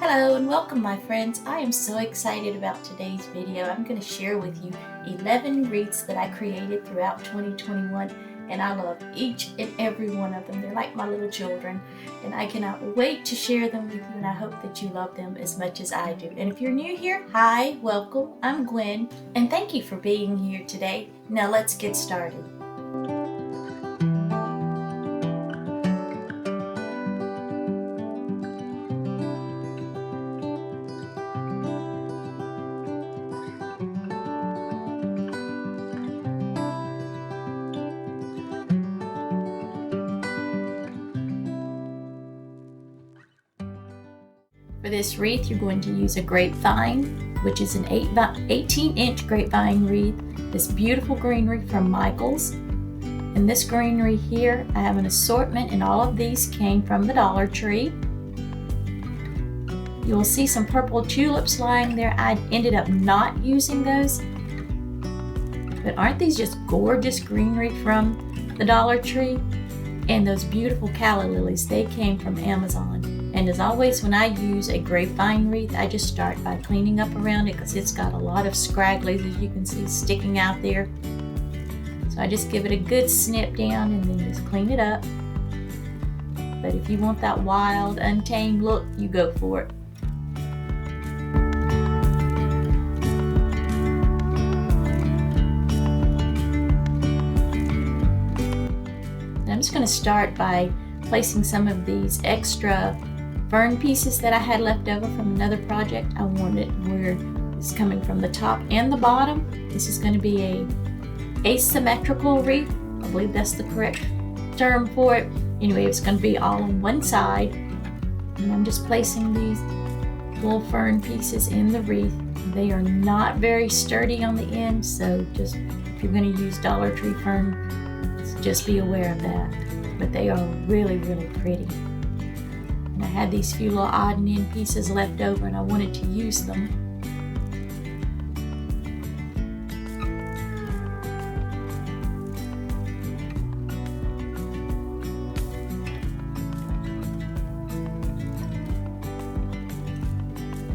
Hello and welcome my friends. I am so excited about today's video. I'm going to share with you 11 wreaths that I created throughout 2021 and I love each and every one of them. They're like my little children and I cannot wait to share them with you, and I hope that you love them as much as I do. And if you're new here, hi, welcome. I'm Gwen and thank you for being here today. Now let's get started. For this wreath, you're going to use a grapevine, which is an 18-inch grapevine wreath. This beautiful greenery from Michaels. And this greenery here, I have an assortment, and all of these came from the Dollar Tree. You will see some purple tulips lying there. I ended up not using those. But aren't these just gorgeous greenery from the Dollar Tree? And those beautiful calla lilies, they came from Amazon. And as always, when I use a grapevine wreath, I just start by cleaning up around it because it's got a lot of scragglies, as you can see, sticking out there. So I just give it a good snip down and then just clean it up. But if you want that wild, untamed look, you go for it. And I'm just going to start by placing some of these extra fern pieces that I had left over from another project. I wanted where it's coming from the top and the bottom. This is going to be a asymmetrical wreath. I believe that's the correct term for it. Anyway, it's going to be all on one side. And I'm just placing these little fern pieces in the wreath. They are not very sturdy on the end, so just if you're going to use Dollar Tree fern, just be aware of that. But they are really, really pretty. And I had these few little odd and end pieces left over and I wanted to use them.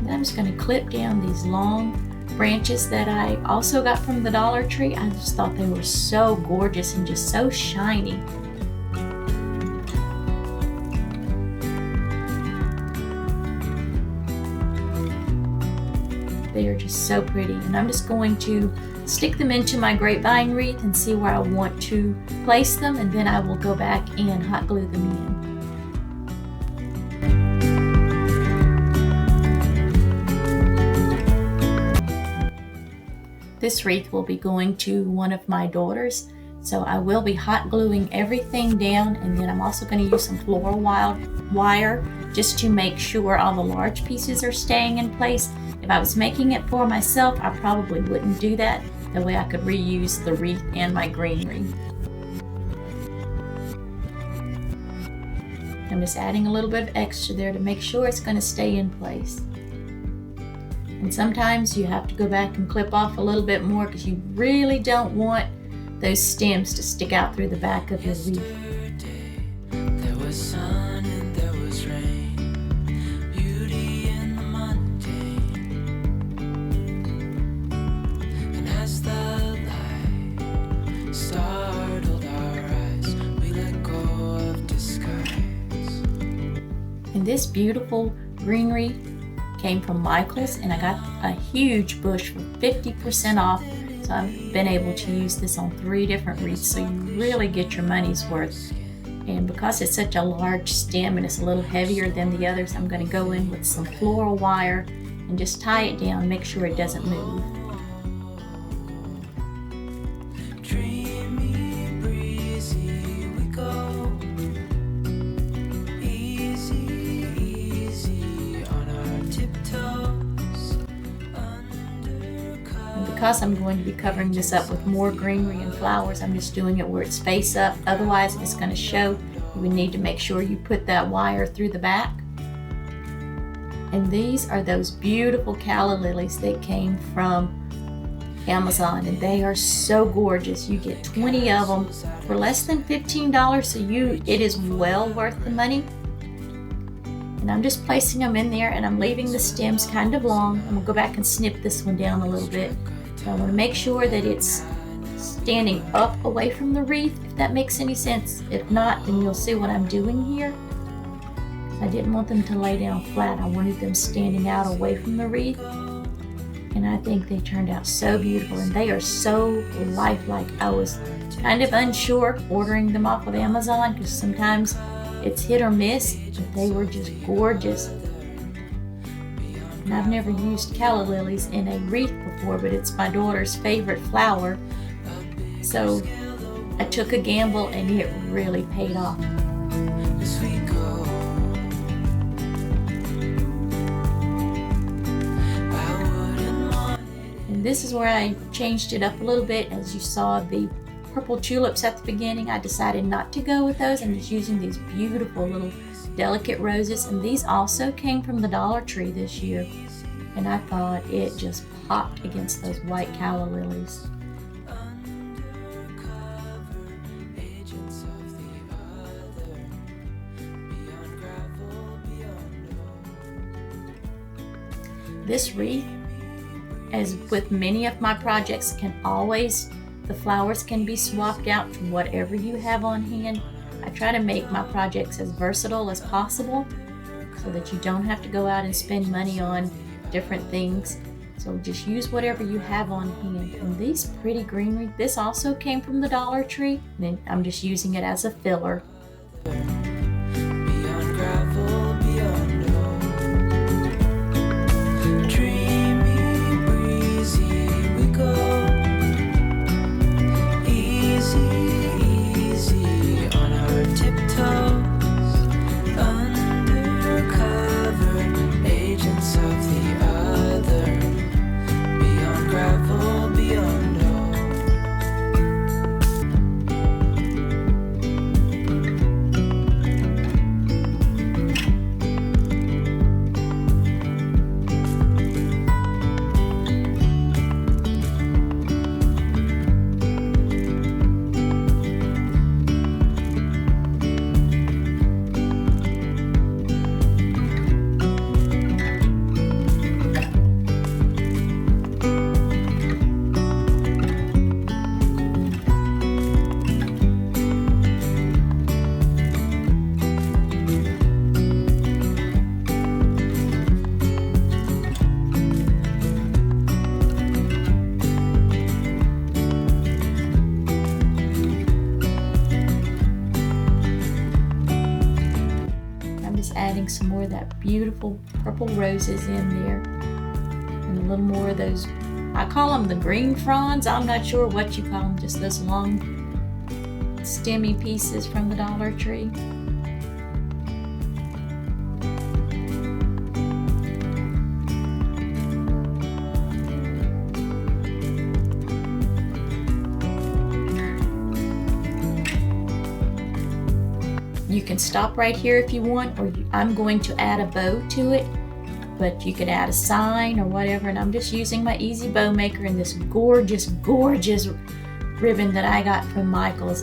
And I'm just going to clip down these long branches that I also got from the Dollar Tree. I just thought they were so gorgeous and just so shiny. They are just so pretty, and I'm just going to stick them into my grapevine wreath and see where I want to place them, and then I will go back and hot glue them in. This wreath will be going to one of my daughters, so I will be hot gluing everything down, and then I'm also going to use some floral wire just to make sure all the large pieces are staying in place. If I was making it for myself, I probably wouldn't do that. That way I could reuse the wreath and my greenery. I'm just adding a little bit of extra there to make sure it's going to stay in place. And sometimes you have to go back and clip off a little bit more because you really don't want those stems to stick out through the back of your wreath. And this beautiful greenery came from Michaels, and I got a huge bush for 50% off. So I've been able to use this on 3 different wreaths, so you really get your money's worth. And because it's such a large stem and it's a little heavier than the others, I'm going to go in with some floral wire and just tie it down, make sure it doesn't move. Because I'm going to be covering this up with more greenery and flowers, I'm just doing it where it's face up. Otherwise, it's going to show. You would need to make sure you put that wire through the back. And these are those beautiful calla lilies that came from Amazon, and they are so gorgeous. You get 20 of them for less than $15, so it is well worth the money. And I'm just placing them in there, and I'm leaving the stems kind of long. I'm gonna go back and snip this one down a little bit. So I wanna make sure that it's standing up away from the wreath, if that makes any sense. If not, then you'll see what I'm doing here. I didn't want them to lay down flat. I wanted them standing out away from the wreath. And I think they turned out so beautiful, and they are so lifelike. I was kind of unsure ordering them off of Amazon because sometimes it's hit or miss, but they were just gorgeous. And I've never used calla lilies in a wreath before, but it's my daughter's favorite flower. So I took a gamble, and it really paid off. And this is where I changed it up a little bit. As you saw the purple tulips at the beginning, I decided not to go with those. I'm just using these beautiful little delicate roses, and these also came from the Dollar Tree this year, and I thought it just popped against those white calla lilies. This wreath, as with many of my projects, the flowers can be swapped out to whatever you have on hand. I try to make my projects as versatile as possible so that you don't have to go out and spend money on different things. So just use whatever you have on hand. And these pretty greenery, this also came from the Dollar Tree, and I'm just using it as a filler. Adding some more of that beautiful purple roses in there, and a little more of those, I call them the green fronds. I'm not sure what you call them, just those long stemmy pieces from the Dollar Tree. You can stop right here if you want, or I'm going to add a bow to it, but you could add a sign or whatever. And I'm just using my Easy Bow Maker and this gorgeous, gorgeous ribbon that I got from Michael's.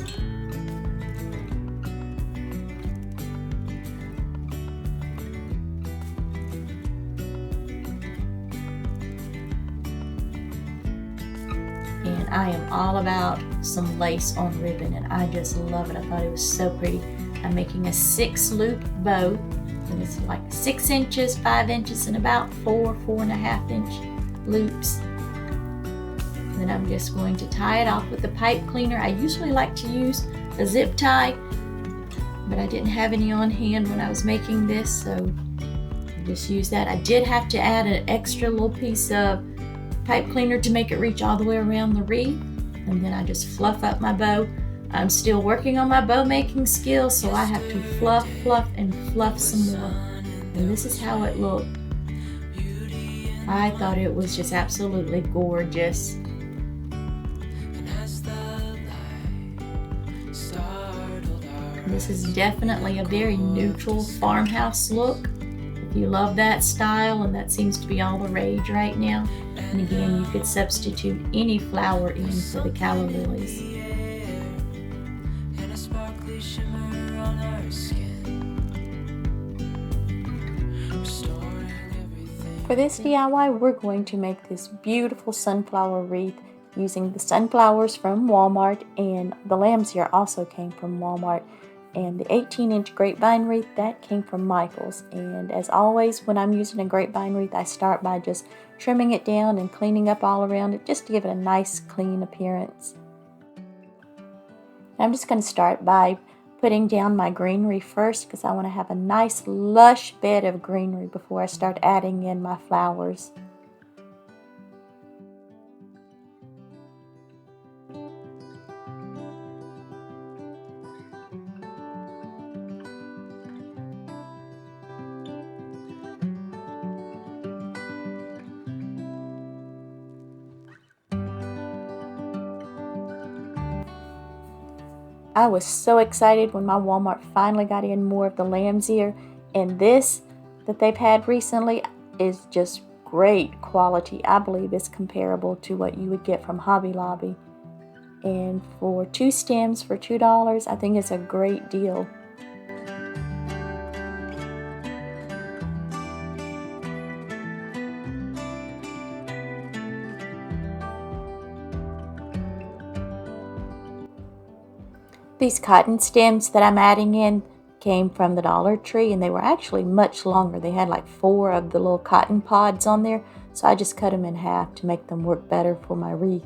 And I am all about some lace on ribbon, and I just love it. I thought it was so pretty. I'm making a 6-loop bow, and it's like 6 inches, 5 inches, and about 4.5 inch loops. And then I'm just going to tie it off with a pipe cleaner. I usually like to use a zip tie, but I didn't have any on hand when I was making this, so I just used that. I did have to add an extra little piece of pipe cleaner to make it reach all the way around the wreath, and then I just fluff up my bow. I'm still working on my bow making skills, so I have to fluff, and fluff some more. And this is how it looked. I thought it was just absolutely gorgeous. This is definitely a very neutral farmhouse look. If you love that style, and that seems to be all the rage right now. And again, you could substitute any flower in for the calla lilies. For this DIY, we're going to make this beautiful sunflower wreath using the sunflowers from Walmart, and the lambs here also came from Walmart. And the 18-inch grapevine wreath, that came from Michael's. And as always, when I'm using a grapevine wreath, I start by just trimming it down and cleaning up all around it just to give it a nice clean appearance. I'm just going to start by putting down my greenery first because I want to have a nice lush bed of greenery before I start adding in my flowers. I was so excited when my Walmart finally got in more of the lamb's ear, and this that they've had recently is just great quality. I believe it's comparable to what you would get from Hobby Lobby. And for 2 stems for $2, I think it's a great deal. These cotton stems that I'm adding in came from the Dollar Tree, and they were actually much longer. They had like 4 of the little cotton pods on there, so I just cut them in half to make them work better for my wreath.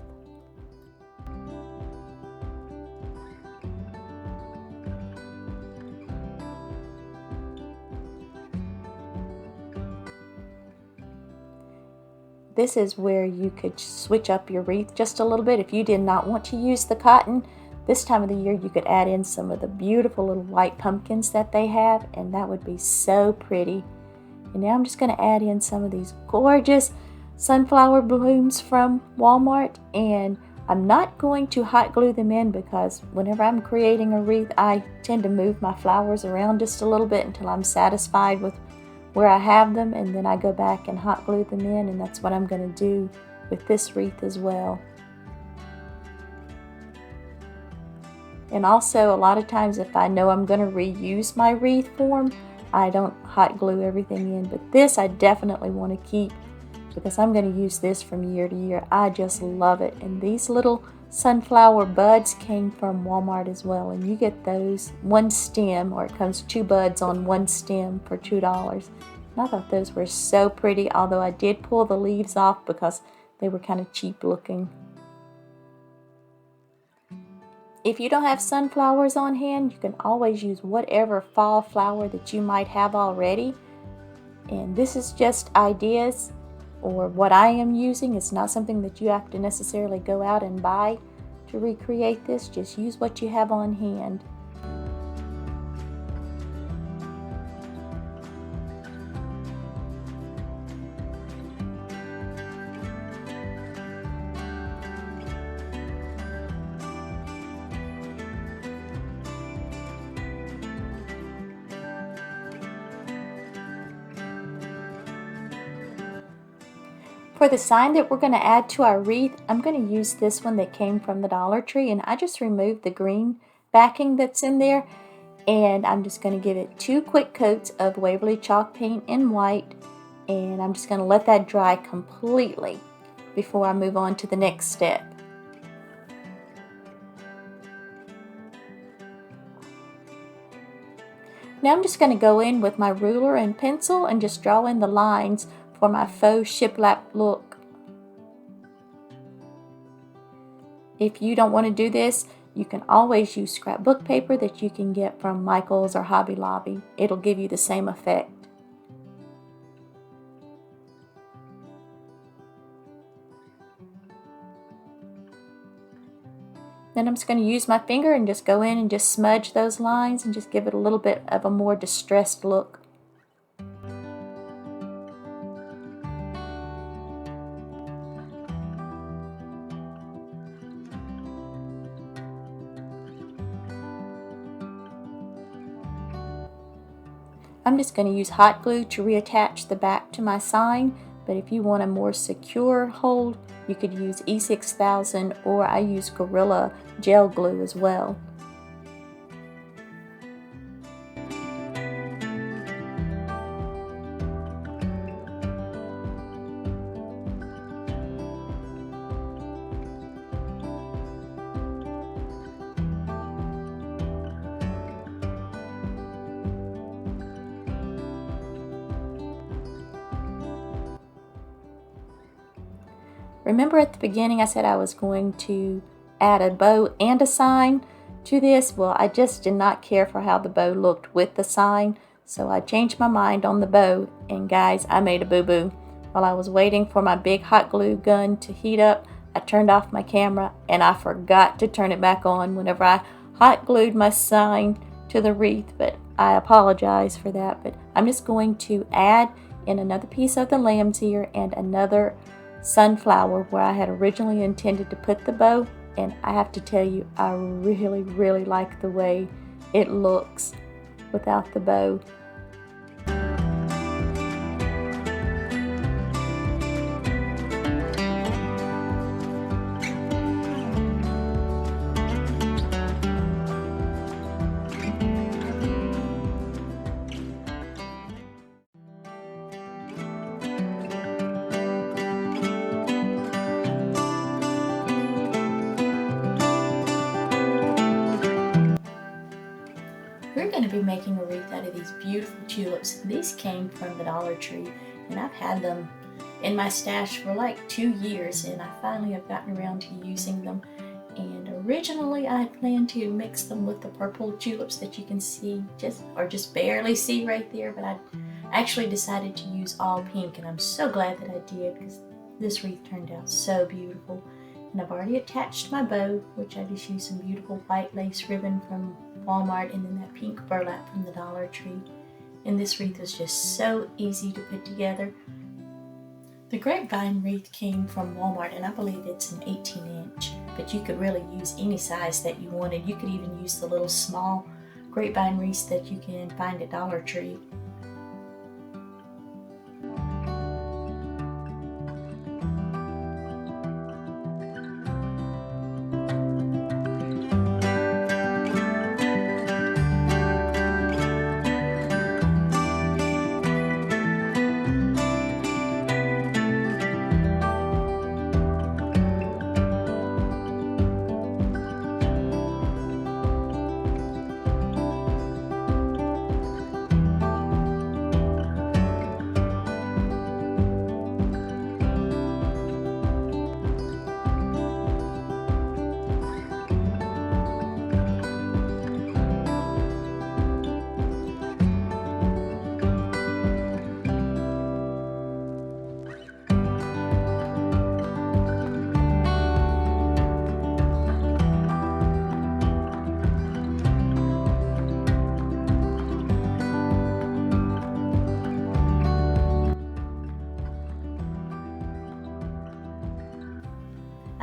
This is where you could switch up your wreath just a little bit. If you did not want to use the cotton, this time of the year you could add in some of the beautiful little white pumpkins that they have, and that would be so pretty. And now I'm just going to add in some of these gorgeous sunflower blooms from Walmart, and I'm not going to hot glue them in because whenever I'm creating a wreath, I tend to move my flowers around just a little bit until I'm satisfied with where I have them, and then I go back and hot glue them in, and that's what I'm going to do with this wreath as well. And also, a lot of times if I know I'm going to reuse my wreath form, I don't hot glue everything in. But this I definitely want to keep because I'm going to use this from year to year. I just love it. And these little sunflower buds came from Walmart as well. And you get those 1 stem, or it comes 2 buds on 1 stem for $2. And I thought those were so pretty, although I did pull the leaves off because they were kind of cheap looking. If you don't have sunflowers on hand, you can always use whatever fall flower that you might have already. And this is just ideas or what I am using. It's not something that you have to necessarily go out and buy to recreate this. Just use what you have on hand. For the sign that we're going to add to our wreath, I'm going to use this one that came from the Dollar Tree, and I just removed the green backing that's in there, and I'm just going to give it 2 quick coats of Waverly chalk paint in white, and I'm just going to let that dry completely before I move on to the next step. Now I'm just going to go in with my ruler and pencil and just draw in the lines for my faux shiplap look. If you don't want to do this, you can always use scrapbook paper that you can get from Michael's or Hobby Lobby. It'll give you the same effect. Then I'm just going to use my finger and just go in and just smudge those lines and just give it a little bit of a more distressed look. I'm just going to use hot glue to reattach the back to my sign, but if you want a more secure hold, you could use E6000, or I use Gorilla gel glue as well. Remember at the beginning I said I was going to add a bow and a sign to this? Well, I just did not care for how the bow looked with the sign, so I changed my mind on the bow, and guys, I made a boo-boo. While I was waiting for my big hot glue gun to heat up, I turned off my camera and I forgot to turn it back on whenever I hot glued my sign to the wreath, but I apologize for that. But I'm just going to add in another piece of the lamb's ear and another sunflower where I had originally intended to put the bow, and I have to tell you, I really like the way it looks without the bow. We're going to be making a wreath out of these beautiful tulips. These came from the Dollar Tree, and I've had them in my stash for like 2 years, and I finally have gotten around to using them. And originally I had planned to mix them with the purple tulips that you can see just barely see right there, but I actually decided to use all pink, and I'm so glad that I did because this wreath turned out so beautiful. And I've already attached my bow, which I just used some beautiful white lace ribbon from Walmart and then that pink burlap from the Dollar Tree. And this wreath was just so easy to put together. The grapevine wreath came from Walmart, and I believe it's an 18-inch, but you could really use any size that you wanted. You could even use the little small grapevine wreaths that you can find at Dollar Tree.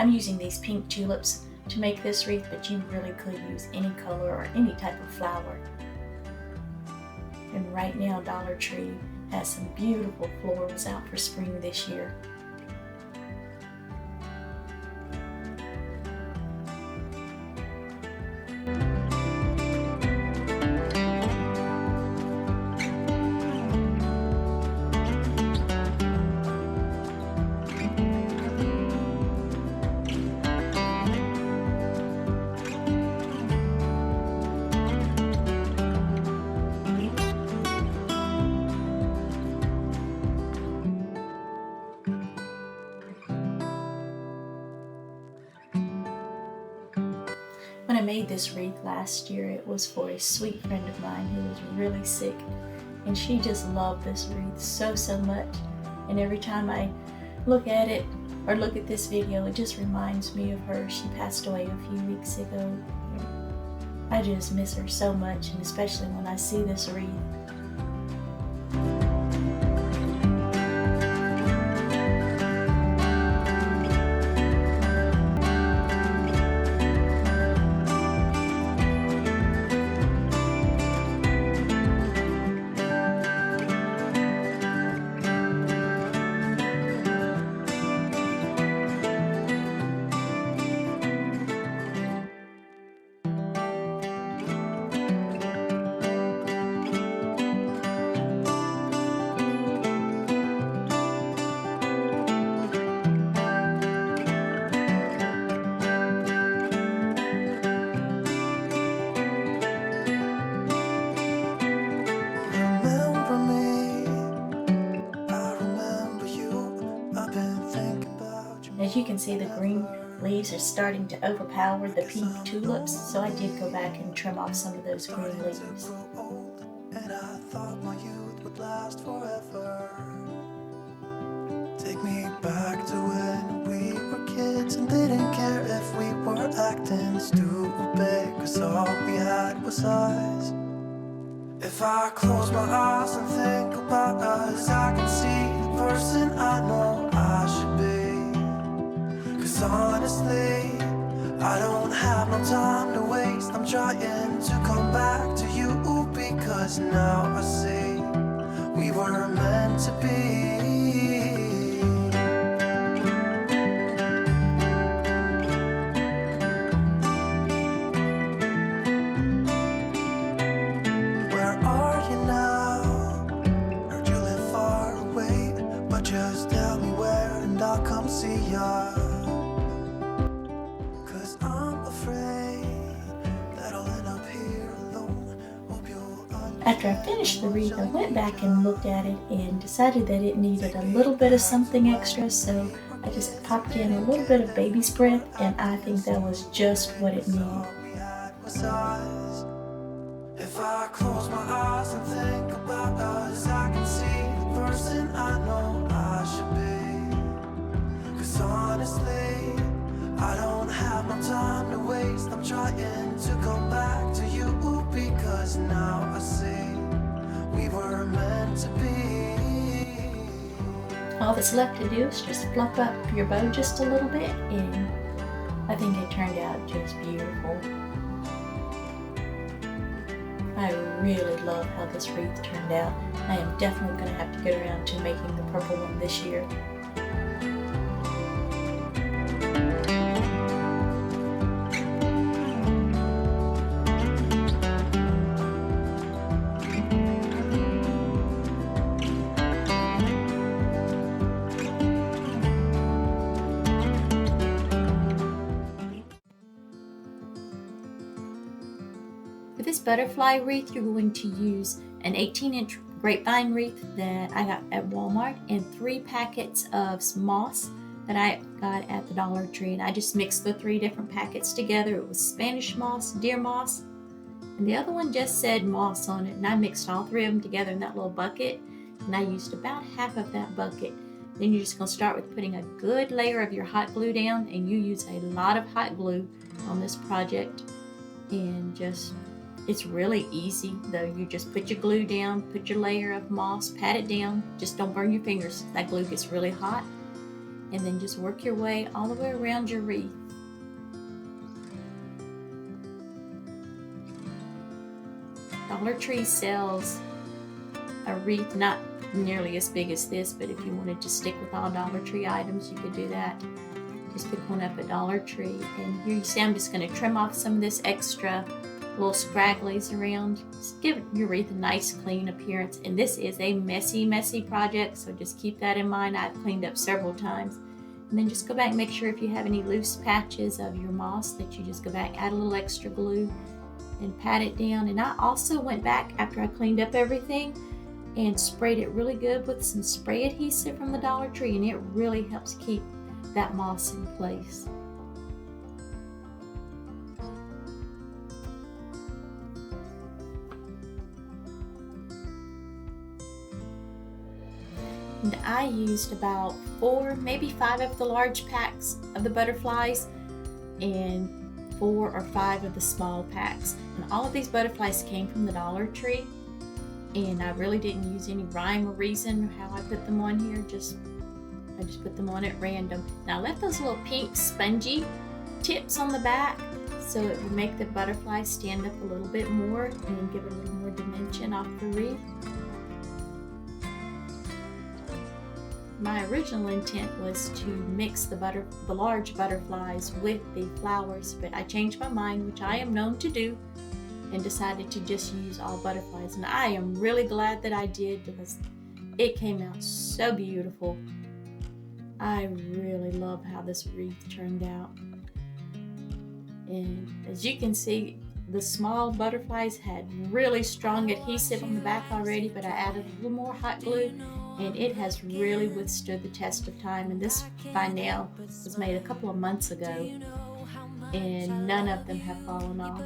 I'm using these pink tulips to make this wreath, but you really could use any color or any type of flower. And right now Dollar Tree has some beautiful florals out for spring this year. When I made this wreath last year, it was for a sweet friend of mine who was really sick, and she just loved this wreath so much. And every time I look at it or look at this video, it just reminds me of her. She passed away a few weeks ago. I just miss her so much, and especially when I see this wreath. As you can see, the green leaves are starting to overpower the pink tulips, so I did go back and trim off some of those green leaves. And I thought my youth would last forever. Take me back to when we were kids and didn't care if we were acting stupid, 'cause all we had was us. If I close my eyes and think about us, I can see the person I know I should be. 'Cause honestly, I don't have no time to waste. I'm trying to come back to you, because now I see we were meant to be. Where are you now? Heard you live far away, but just tell me where and I'll come see ya. 'Cause I'm afraid that I'll end up here alone. Hope you'll understand. After I finished the wreath, I went back and looked at it and decided that it needed a little bit of something extra, so I just popped in a little bit of baby's breath, and I think that was just what it needed. All we had was us. If I close my eyes and think about us, I can see the person I know I should be. 'Cause honestly, I don't have no time to waste. I'm trying to come back to you, because now I see we were meant to be. All that's left to do is just fluff up your bow just a little bit, and I think it turned out just beautiful. I really love how this wreath turned out. I am definitely going to have to get around to making the purple one this year. For this butterfly wreath, you're going to use an 18-inch grapevine wreath that I got at Walmart and 3 packets of moss that I got at the Dollar Tree. And I just mixed the 3 different packets together. It was Spanish moss, deer moss, and the other one just said moss on it. And I mixed all 3 of them together in that little bucket, and I used about half of that bucket. Then you're just going to start with putting a good layer of your hot glue down, and you use a lot of hot glue on this project. And just, it's really easy though. You just put your glue down, put your layer of moss, pat it down, just don't burn your fingers. That glue gets really hot. And then just work your way all the way around your wreath. Dollar Tree sells a wreath not nearly as big as this, but if you wanted to stick with all Dollar Tree items, you could do that. Just pick one up at Dollar Tree. And here you see I'm just going to trim off some of this extra little scragglies around. Just give your wreath a nice clean appearance. And this is a messy project, so just keep that in mind. I've cleaned up several times. And then just go back and make sure if you have any loose patches of your moss that you just go back, add a little extra glue and pat it down. And I also went back after I cleaned up everything and sprayed it really good with some spray adhesive from the Dollar Tree, and it really helps keep that moss in place. And I used about 4, maybe 5 of the large packs of the butterflies and 4 or 5 of the small packs. And all of these butterflies came from the Dollar Tree, and I really didn't use any rhyme or reason how I put them on here. I just put them on at random. Now I left those little pink spongy tips on the back so it would make the butterfly stand up a little bit more and give it a little more dimension off the wreath. My original intent was to mix the large butterflies with the flowers, but I changed my mind, which I am known to do, and decided to just use all butterflies. And I am really glad that I did, because it came out so beautiful. I really love how this wreath turned out. And as you can see, the small butterflies had really strong adhesive on the back already, but I added a little more hot glue and it has really withstood the test of time. And this by now was made a couple of months ago, and none of them have fallen off.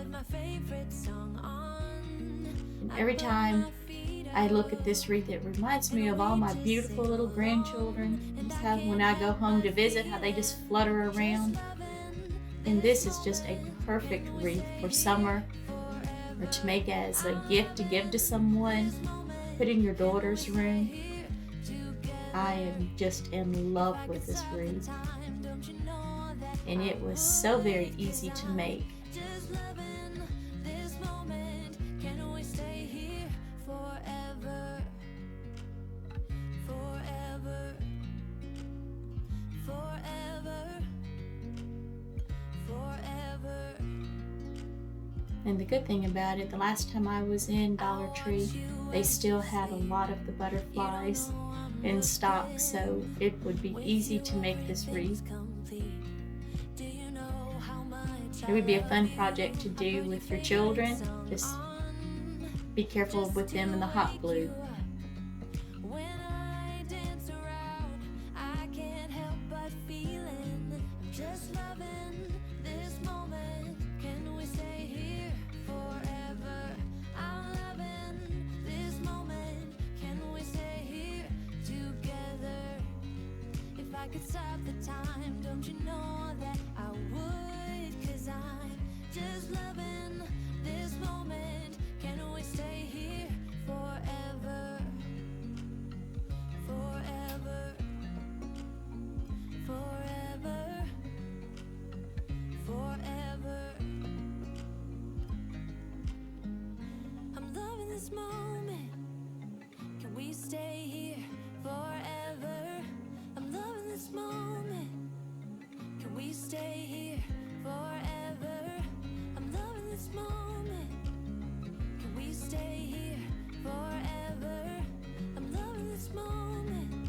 And every time I look at this wreath, it reminds me of all my beautiful little grandchildren. Just how when I go home to visit, how they just flutter around. And this is just a perfect wreath for summer, or to make as a gift to give to someone, put in your daughter's room. I am just in love with this wreath, and it was so very easy to make. And the good thing about it, the last time I was in Dollar Tree, they still had a lot of the butterflies in stock, so it would be easy to make this wreath. It would be a fun project to do with your children. Just be careful with them and the hot glue. I could stop the time, don't you know that I would? 'Cause I'm just loving this moment. Can we stay here forever? Forever. Forever. Forever. I'm loving this moment. Can we stay here forever? I'm loving this moment. Can we stay here forever? I'm loving this moment. Can we stay here forever? I'm loving this moment.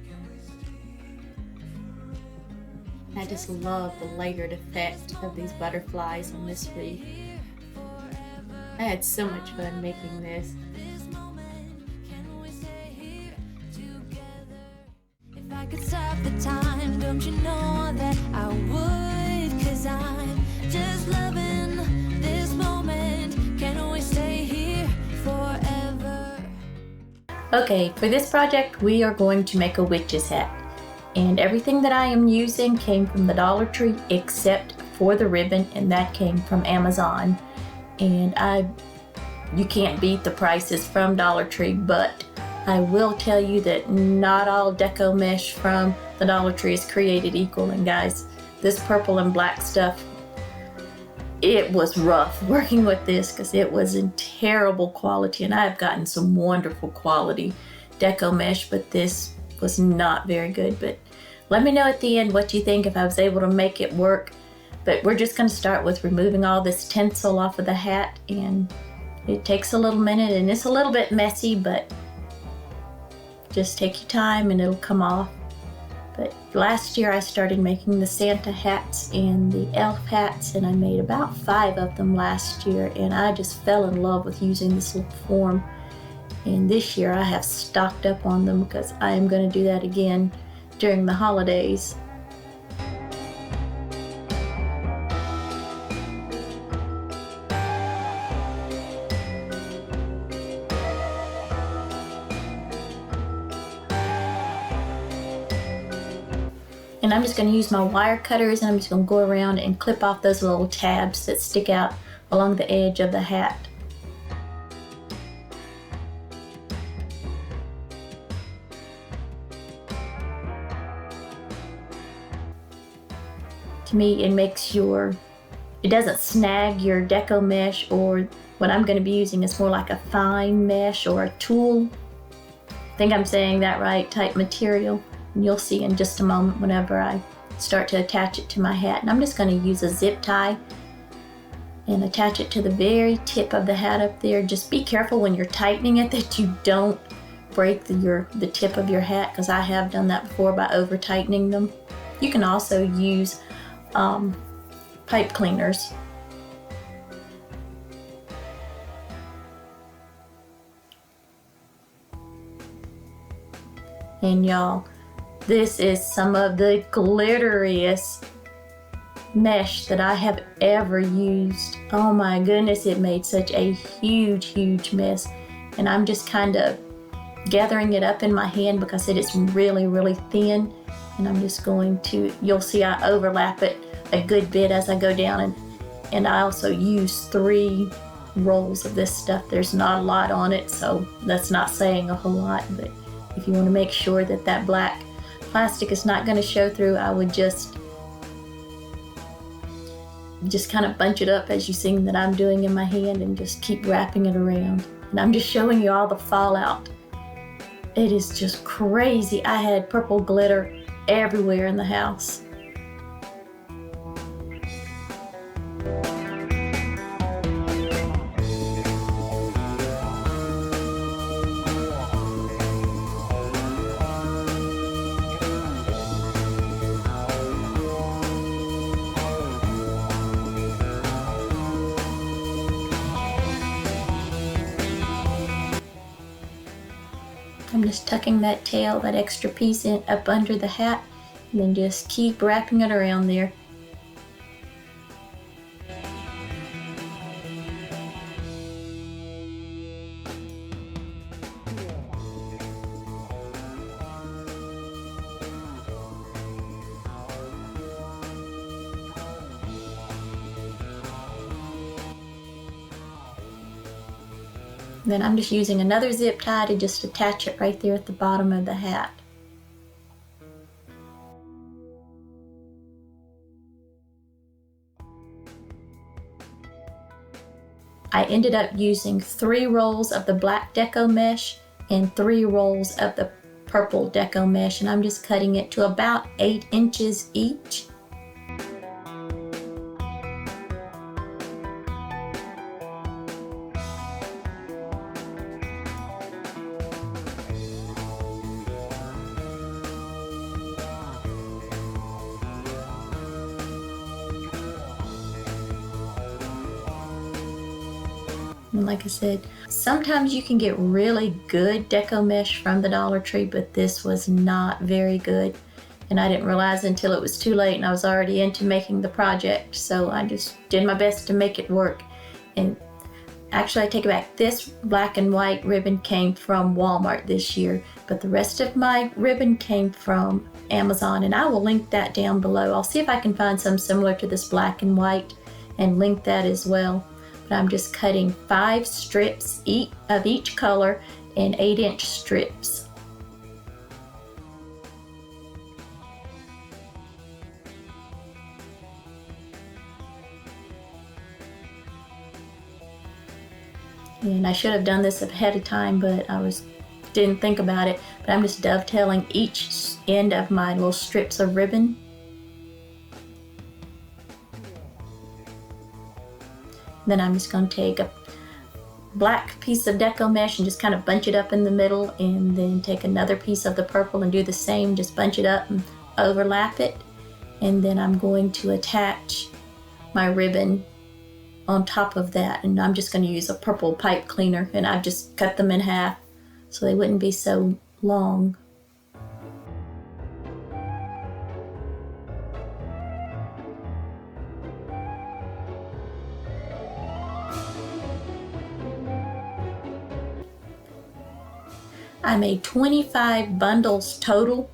Can we stay here forever? I just love the layered effect of these butterflies on this wreath. I had so much fun making this. I could stop the time, don't you know that I would? 'Cause I'm just loving this moment. Can we stay here forever? Okay, for this project we are going to make a witch's hat. And everything that I am using came from the Dollar Tree except for the ribbon, and that came from Amazon. And you can't beat the prices from Dollar Tree, but I will tell you that not all Deco Mesh from the Dollar Tree is created equal. And guys, this purple and black stuff, it was rough working with this because it was in terrible quality, and I've gotten some wonderful quality Deco Mesh, but this was not very good. But let me know at the end what you think, if I was able to make it work. But we're just going to start with removing all this tinsel off of the hat, and it takes a little minute and it's a little bit messy, but just take your time and it'll come off. But last year I started making the Santa hats and the elf hats, and I made about 5 of them last year, and I just fell in love with using this little form. And this year I have stocked up on them because I am going to do that again during the holidays. And I'm just going to use my wire cutters, and I'm just going to go around and clip off those little tabs that stick out along the edge of the hat. To me, it makes it doesn't snag your Deco Mesh, or what I'm going to be using is more like a fine mesh or a tulle, I think I'm saying that right, type material. And you'll see in just a moment whenever I start to attach it to my hat. And I'm just going to use a zip tie and attach it to the very tip of the hat up there. Just be careful when you're tightening it that you don't break the tip of your hat, because I have done that before by over tightening them. You can also use pipe cleaners. And y'all, this is some of the glitteriest mesh that I have ever used. Oh my goodness, it made such a huge mess. And I'm just kind of gathering it up in my hand because it is really thin. And I'm just going to, you'll see I overlap it a good bit as I go down. And I also use 3 rolls of this stuff. There's not a lot on it, so that's not saying a whole lot. But if you want to make sure that that black plastic is not going to show through, I would just kind of bunch it up as you see that I'm doing in my hand and just keep wrapping it around. And I'm just showing you all the fallout. It is just crazy. I had purple glitter everywhere in the house. I'm just tucking that tail, that extra piece in up under the hat, and then just keep wrapping it around there. Then I'm just using another zip tie to just attach it right there at the bottom of the hat. I ended up using 3 rolls of the black Deco Mesh and 3 rolls of the purple Deco Mesh, and I'm just cutting it to about 8 inches each. And like I said, sometimes you can get really good Deco Mesh from the Dollar Tree, but this was not very good. And I didn't realize until it was too late and I was already into making the project. So I just did my best to make it work. And actually I take it back, this black and white ribbon came from Walmart this year, but the rest of my ribbon came from Amazon, and I will link that down below. I'll see if I can find some similar to this black and white and link that as well. I'm just cutting 5 strips of each color in 8-inch strips. And I should have done this ahead of time, but didn't think about it. But I'm just dovetailing each end of my little strips of ribbon. Then I'm just going to take a black piece of Deco Mesh and just kind of bunch it up in the middle, and then take another piece of the purple and do the same, just bunch it up and overlap it. And then I'm going to attach my ribbon on top of that, and I'm just going to use a purple pipe cleaner, and I've just cut them in half so they wouldn't be so long. I made 25 bundles total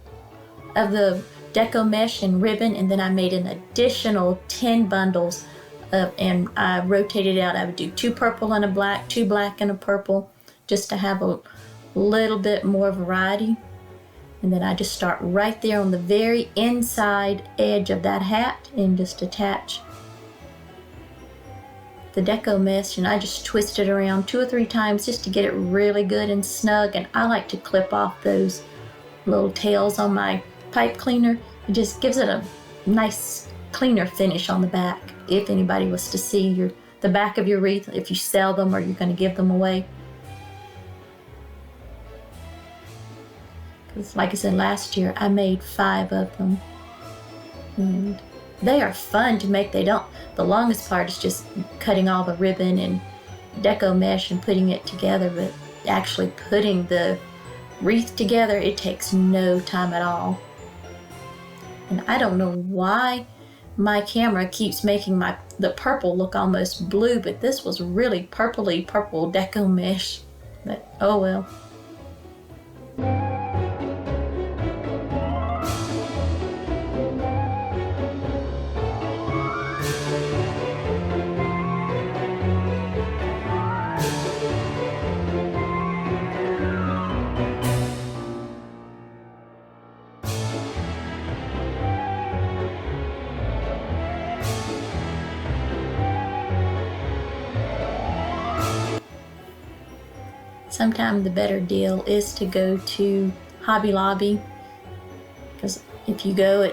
of the Deco Mesh and ribbon, and then I made an additional 10 bundles and I rotated out. I would do 2 purple and a black, 2 black and a purple, just to have a little bit more variety. And then I just start right there on the very inside edge of that hat and just attach the Deco Mesh, and I just twist it around 2 or 3 times just to get it really good and snug. And I like to clip off those little tails on my pipe cleaner. It just gives it a nice cleaner finish on the back. If anybody was to see the back of your wreath, if you sell them or you're going to give them away. Because like I said, last year I made 5 of them. And they are fun to make. The longest part is just cutting all the ribbon and Deco Mesh and putting it together, but actually putting the wreath together, it takes no time at all. And I don't know why my camera keeps making the purple look almost blue, but this was really purpley purple Deco Mesh. But oh well. Sometimes the better deal is to go to Hobby Lobby, because if you go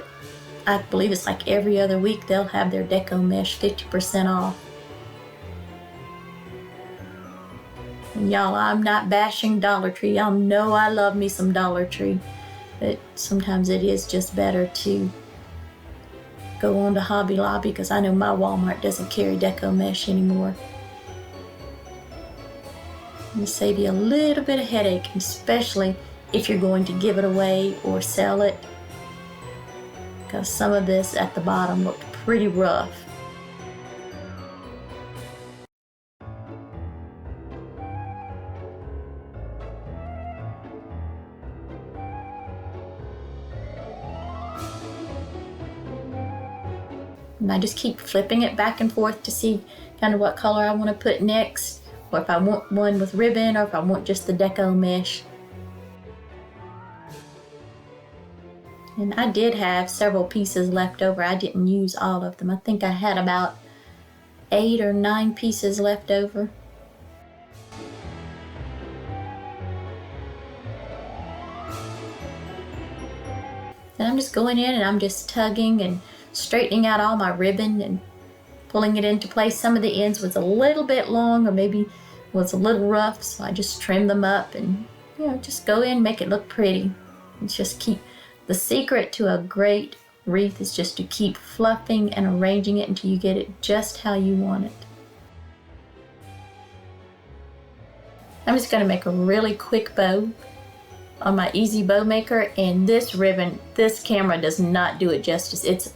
I believe it's like every other week, they'll have their Deco Mesh 50% off. And y'all, I'm not bashing Dollar Tree. Y'all know I love me some Dollar Tree, but sometimes it is just better to go on to Hobby Lobby, because I know my Walmart doesn't carry Deco Mesh anymore. It'll save you a little bit of headache, especially if you're going to give it away or sell it, because some of this at the bottom looked pretty rough. And I just keep flipping it back and forth to see kind of what color I want to put next, or if I want one with ribbon, or if I want just the Deco Mesh. And I did have several pieces left over. I didn't use all of them. I think I had about 8 or 9 pieces left over. And I'm just going in and I'm just tugging and straightening out all my ribbon and pulling it into place. Some of the ends was a little bit long, or maybe was a little rough, so I just trimmed them up and, just go in, make it look pretty. And just keep, the secret to a great wreath is just to keep fluffing and arranging it until you get it just how you want it. I'm just going to make a really quick bow on my Easy Bow Maker, and this ribbon, this camera does not do it justice.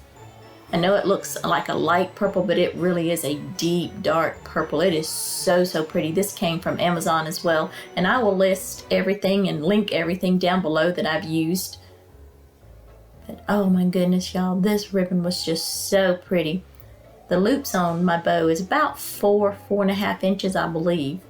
I know it looks like a light purple, but it really is a deep, dark purple. It is so, so pretty. This came from Amazon as well, and I will list everything and link everything down below that I've used. But oh my goodness, y'all, this ribbon was just so pretty. The loops on my bow is about 4.5 inches, I believe.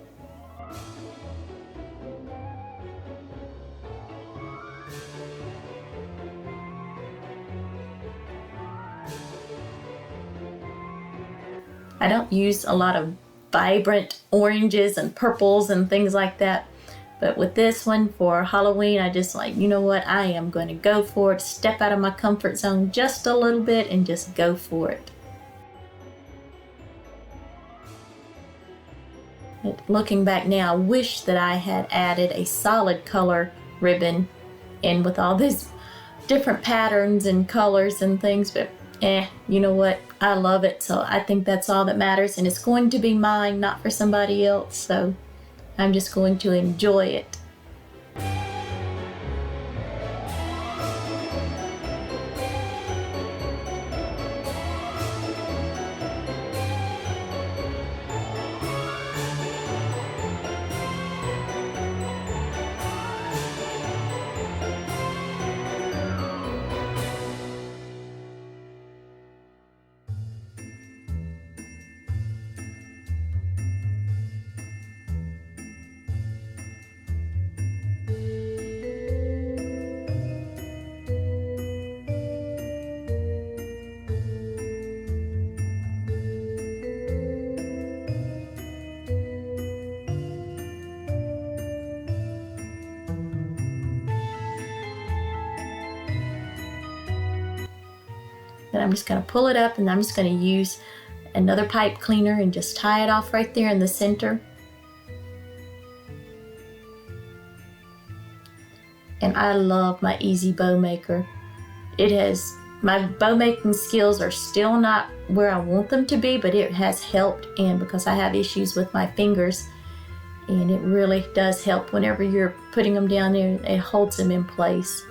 I don't use a lot of vibrant oranges and purples and things like that. But with this one for Halloween, I just like, you know what, I am going to go for it, step out of my comfort zone just a little bit and just go for it. But looking back now, I wish that I had added a solid color ribbon in with all these different patterns and colors and things, but you know what? I love it, so I think that's all that matters, and it's going to be mine, not for somebody else, so I'm just going to enjoy it. Then I'm just going to pull it up, and I'm just going to use another pipe cleaner and just tie it off right there in the center. And I love my Easy Bow Maker. My bow making skills are still not where I want them to be, but it has helped, and because I have issues with my fingers, And it really does help whenever you're putting them down there. It holds them in place.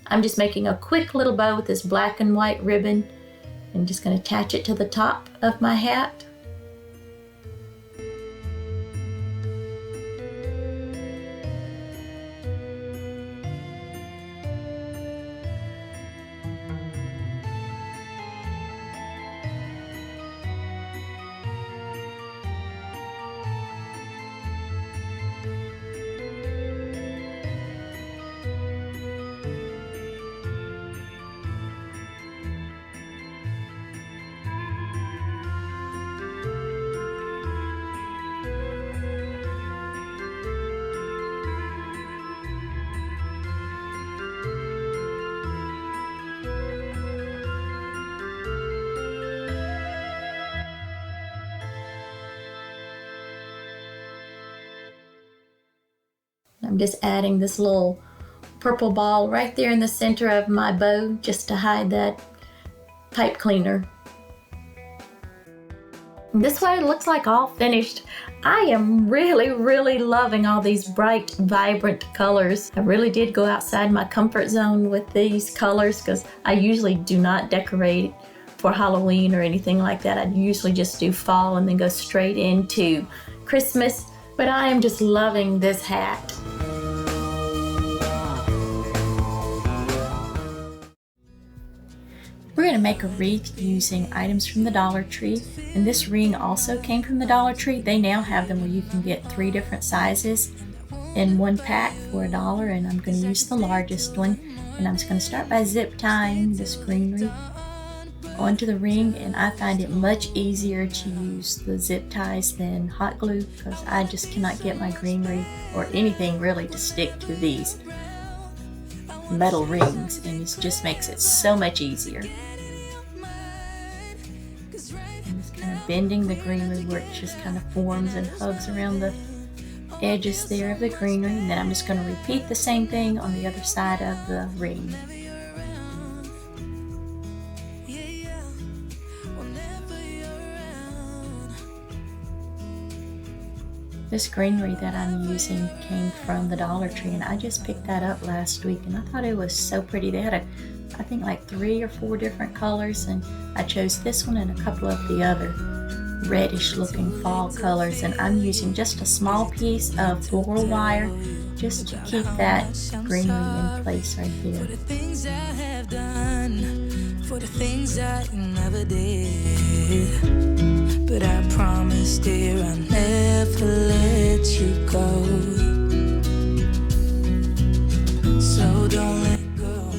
I'm just making a quick little bow with this black and white ribbon and just going to attach it to the top of my hat. I'm just adding this little purple ball right there in the center of my bow just to hide that pipe cleaner. And this way it looks like all finished. I am really loving all these bright, vibrant colors. I really did go outside my comfort zone with these colors because I usually do not decorate for Halloween or anything like that. I usually just do fall and then go straight into Christmas. But I am just loving this hat. We're going to make a wreath using items from the Dollar Tree, and this ring also came from the Dollar Tree. They now have them where you can get 3 different sizes in one pack for $1, and I'm going to use the largest one. And I'm just going to start by zip tying this greenery onto the ring, and I find it much easier to use the zip ties than hot glue because I just cannot get my greenery or anything really to stick to these metal rings, and it just makes it so much easier. I'm just kind of bending the greenery where it just kind of forms and hugs around the edges there of the greenery, and then I'm just going to repeat the same thing on the other side of the ring. This greenery that I'm using came from the Dollar Tree, and I just picked that up last week, and I thought it was so pretty. They had I think like 3 or 4 different colors, and I chose this one and a couple of the other reddish looking fall colors, and I'm using just a small piece of floral wire just to keep that greenery in place right here. For the things I have done, for the things I never did. But I promise, dear, I'll never let you go. So don't let go,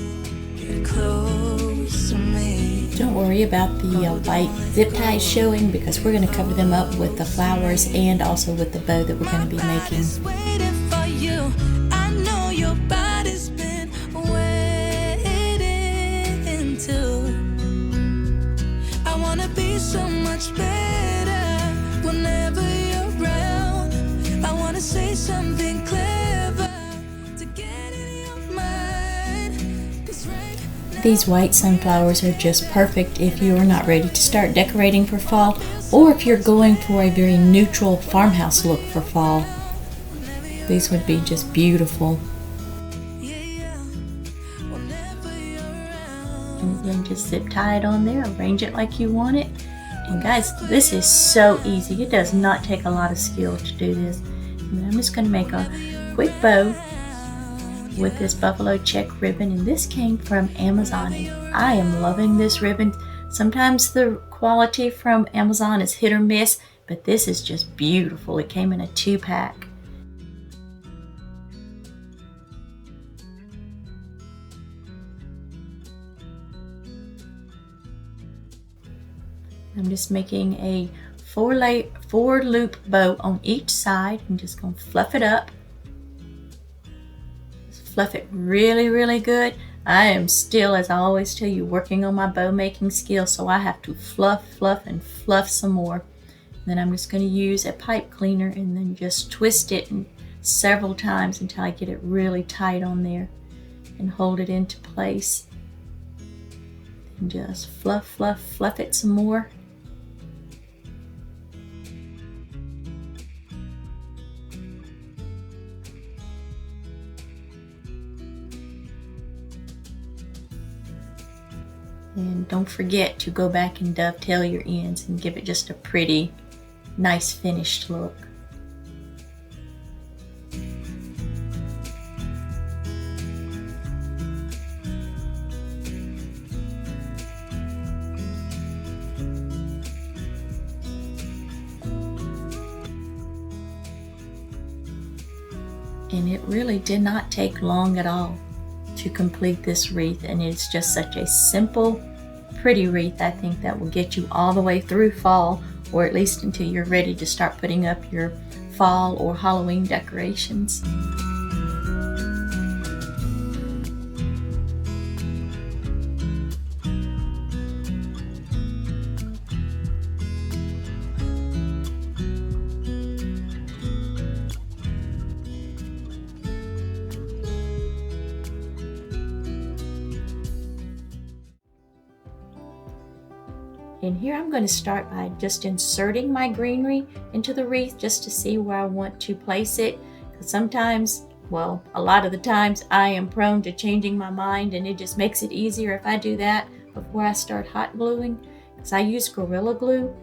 get close to me. Don't worry about the white zip ties showing because we're going to cover them up with the flowers and also with the bow that we're going to be making. Waiting for you. I know your body's been waiting too. I want to be so much better. Whenever you're around, I wanna say something clever to get in your mind. These white sunflowers are just perfect if you are not ready to start decorating for fall, or if you're going for a very neutral farmhouse look for fall. These would be just beautiful. And then just zip tie it on there, arrange it like you want it. And guys, this is so easy. It does not take a lot of skill to do this. And then I'm just going to make a quick bow with this buffalo check ribbon, and this came from Amazon, and I am loving this ribbon. Sometimes the quality from Amazon is hit or miss, but this is just beautiful. It came in a 2-pack. I'm just making a 4-loop bow on each side. I'm just going to fluff it up. Just fluff it really good. I am still, as I always tell you, working on my bow making skills, so I have to fluff and fluff some more. Then I'm just going to use a pipe cleaner and then just twist it several times until I get it really tight on there and hold it into place. And just fluff, fluff, fluff it some more. And don't forget to go back and dovetail your ends and give it just a pretty, nice finished look. And it really did not take long at all to complete this wreath, and it's just such a simple, pretty wreath. I think that will get you all the way through fall, or at least until you're ready to start putting up your fall or Halloween decorations. And here I'm going to start by just inserting my greenery into the wreath just to see where I want to place it. Because sometimes, well, a lot of the times I am prone to changing my mind, and it just makes it easier if I do that before I start hot gluing. Because I use Gorilla Glue,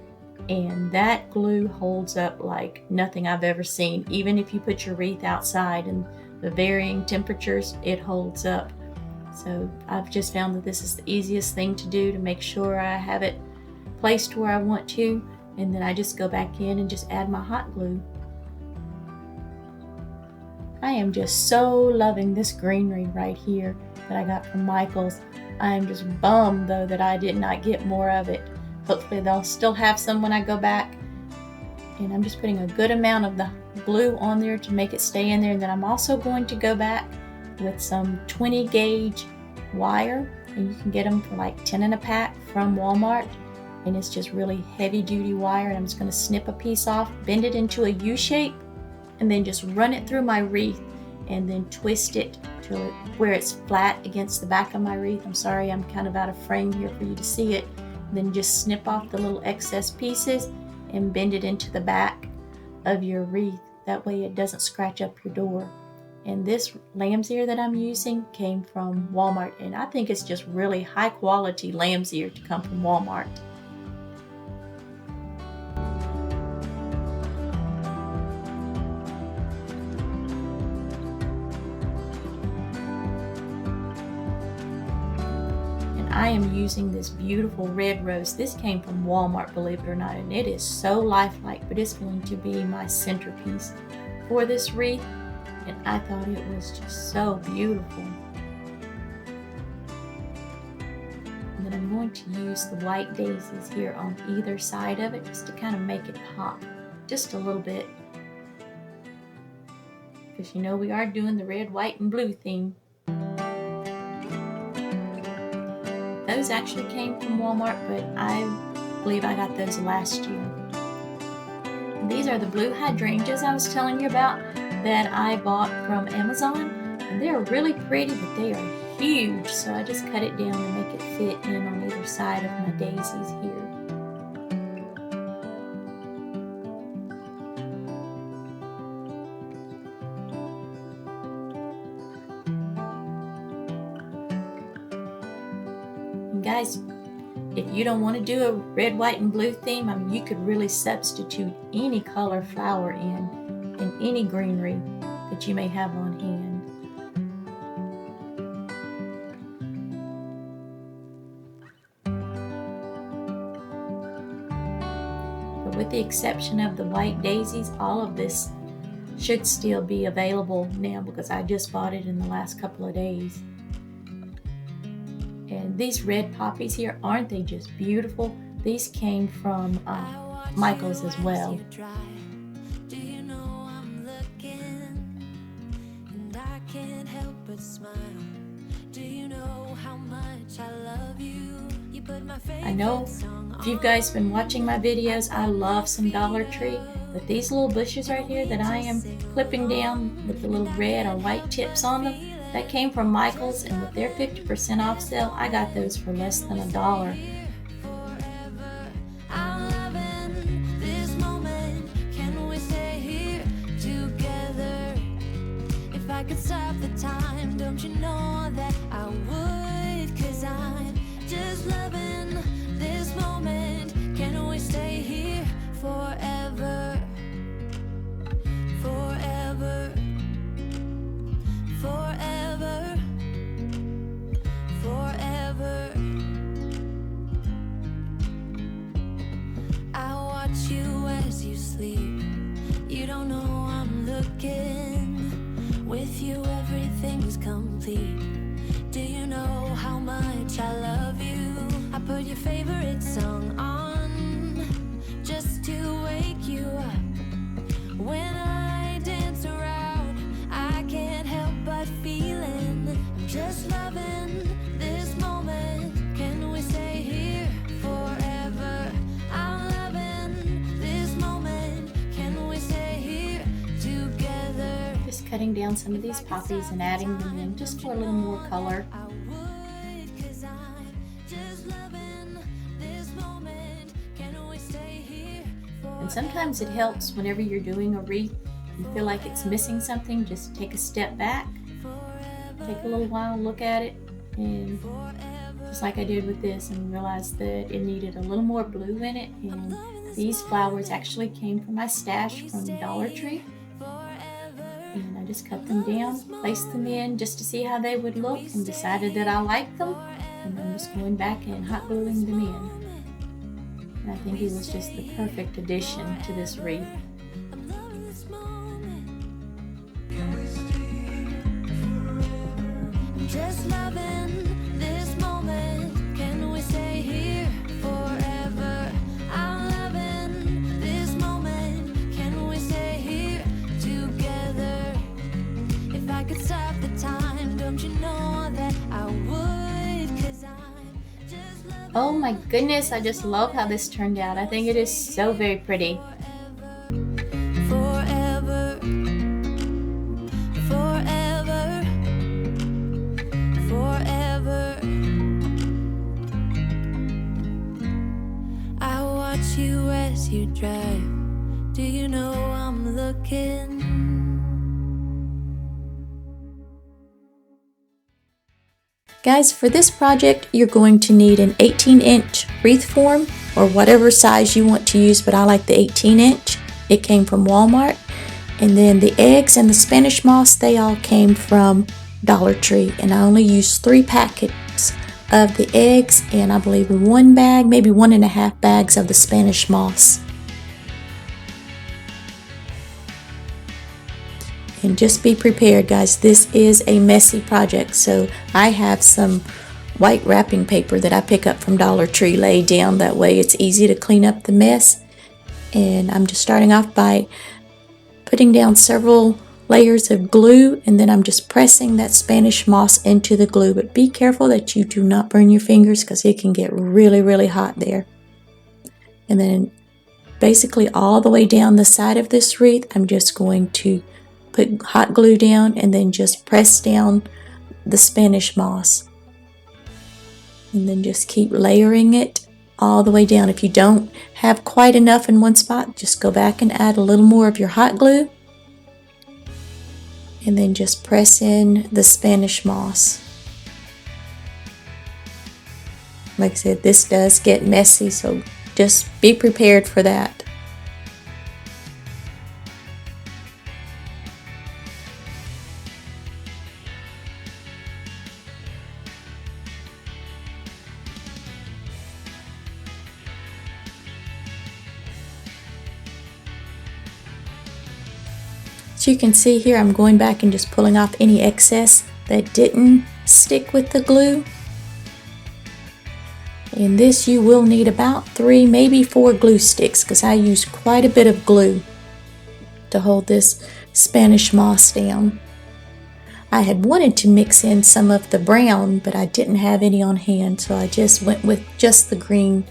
and that glue holds up like nothing I've ever seen. Even if you put your wreath outside in the varying temperatures, it holds up. So I've just found that this is the easiest thing to do to make sure I have it placed where I want to, and then I just go back in and just add my hot glue. I am just so loving this greenery right here that I got from Michael's. I am just bummed though that I did not get more of it. Hopefully they'll still have some when I go back. And I'm just putting a good amount of the glue on there to make it stay in there. And then I'm also going to go back with some 20 gauge wire, and you can get them for like 10 in a pack from Walmart. And it's just really heavy duty wire, and I'm just going to snip a piece off, bend it into a U shape, and then just run it through my wreath and then twist it to where it's flat against the back of my wreath. I'm sorry, I'm kind of out of frame here for you to see it. And then just snip off the little excess pieces and bend it into the back of your wreath. That way it doesn't scratch up your door. And this lamb's ear that I'm using came from Walmart, and I think it's just really high quality lamb's ear to come from Walmart. I am using this beautiful red rose. This came from Walmart, believe it or not, and it is so lifelike, but it's going to be my centerpiece for this wreath, and I thought it was just so beautiful. And then I'm going to use the white daisies here on either side of it just to kind of make it pop just a little bit. Because you know we are doing the red, white, and blue theme. Those actually came from Walmart, but I believe I got those last year. And these are the blue hydrangeas I was telling you about that I bought from Amazon. And they're really pretty, but they are huge. So I just cut it down to make it fit in on either side of my daisies here. Guys, if you don't want to do a red, white, and blue theme, I mean, you could really substitute any color flower in any greenery that you may have on hand. But with the exception of the white daisies, all of this should still be available now because I just bought it in the last couple of days. And these red poppies here, aren't they just beautiful? These came from Michael's as well. Do you know I'm looking, and I can't help but smile. Do you know how much I love you? You put my favorite I know if you guys been watching my videos, I love some Dollar Tree, but these little bushes right here that I am clipping down with the little red or white tips on them, That came from Michael's, and with their 50% off sale, I got those for less than $1. I could stop the time, don't you know that I would? 'Cause I'm just loving this moment. Can we stay here forever? Forever. Forever. Forever. I watch you as you sleep. You don't know I'm looking. With you everything's complete. Do you know how much I love you? I put your favorite song on just to wake you up. When I dance around, I can't help but feeling I'm just loving this moment. Can we stay here forever? I'm loving this moment. Can we stay here together? Just cutting down some of these poppies and adding them in just for a little more color. And sometimes it helps whenever you're doing a wreath, you feel like it's missing something, just take a step back, take a little while, look at it, and just like I did with this, and realized that it needed a little more blue in it. And these flowers actually came from my stash from Dollar Tree. And I just cut them down, placed them in just to see how they would look, and decided that I liked them. And I'm just going back and hot gluing them in. And I think it was just the perfect addition to this wreath. Just loving this moment. Can we stay here forever? I'm loving this moment. Can we stay here together? If I could stop the time, don't you know that I would? 'Cause I'm just loving. Oh my goodness, I just love how this turned out. I think it is so very pretty. Forever. Forever. Forever. I watch you as you drive. Do you know I'm looking? Guys, for this project, you're going to need an 18-inch wreath form or whatever size you want to use, but I like the 18-inch. It came from Walmart. And then the eggs and the Spanish moss, they all came from Dollar Tree. And I only used 3 packets of the eggs and I believe 1 bag, maybe 1.5 bags of the Spanish moss. And just be prepared, guys, this is a messy project. So I have some white wrapping paper that I pick up from Dollar Tree laid down. That way it's easy to clean up the mess. And I'm just starting off by putting down several layers of glue, and then I'm just pressing that Spanish moss into the glue. But be careful that you do not burn your fingers because it can get really, really hot there. And then basically all the way down the side of this wreath, I'm just going to put hot glue down and then just press down the Spanish moss. And then just keep layering it all the way down. If you don't have quite enough in one spot, just go back and add a little more of your hot glue. And then just press in the Spanish moss. Like I said, this does get messy, so just be prepared for that. So you can see here I'm going back and just pulling off any excess that didn't stick with the glue. In this you will need about 3, maybe 4 glue sticks because I used quite a bit of glue to hold this Spanish moss down. I had wanted to mix in some of the brown, but I didn't have any on hand, so I just went with just the green.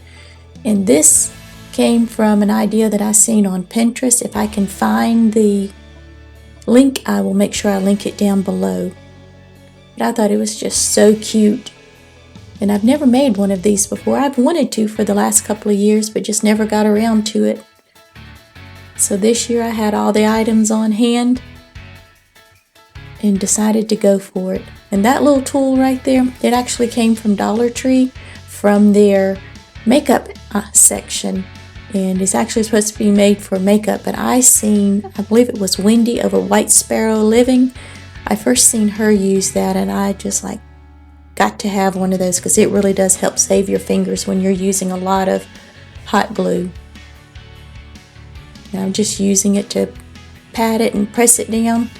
And this came from an idea that I seen on Pinterest. If I can find the link, I will make sure I link it down below. but I thought it was just so cute. And I've never made one of these before. I've wanted to for the last couple of years, but just never got around to it. So this year I had all the items on hand and decided to go for it. And that little tool right there, it actually came from Dollar Tree, from their makeup section. And it's actually supposed to be made for makeup, but I believe it was Wendy over White Sparrow Living. I first seen her use that, and I just like got to have one of those because it really does help save your fingers when you're using a lot of hot glue. Now I'm just using it to pat it and press it down.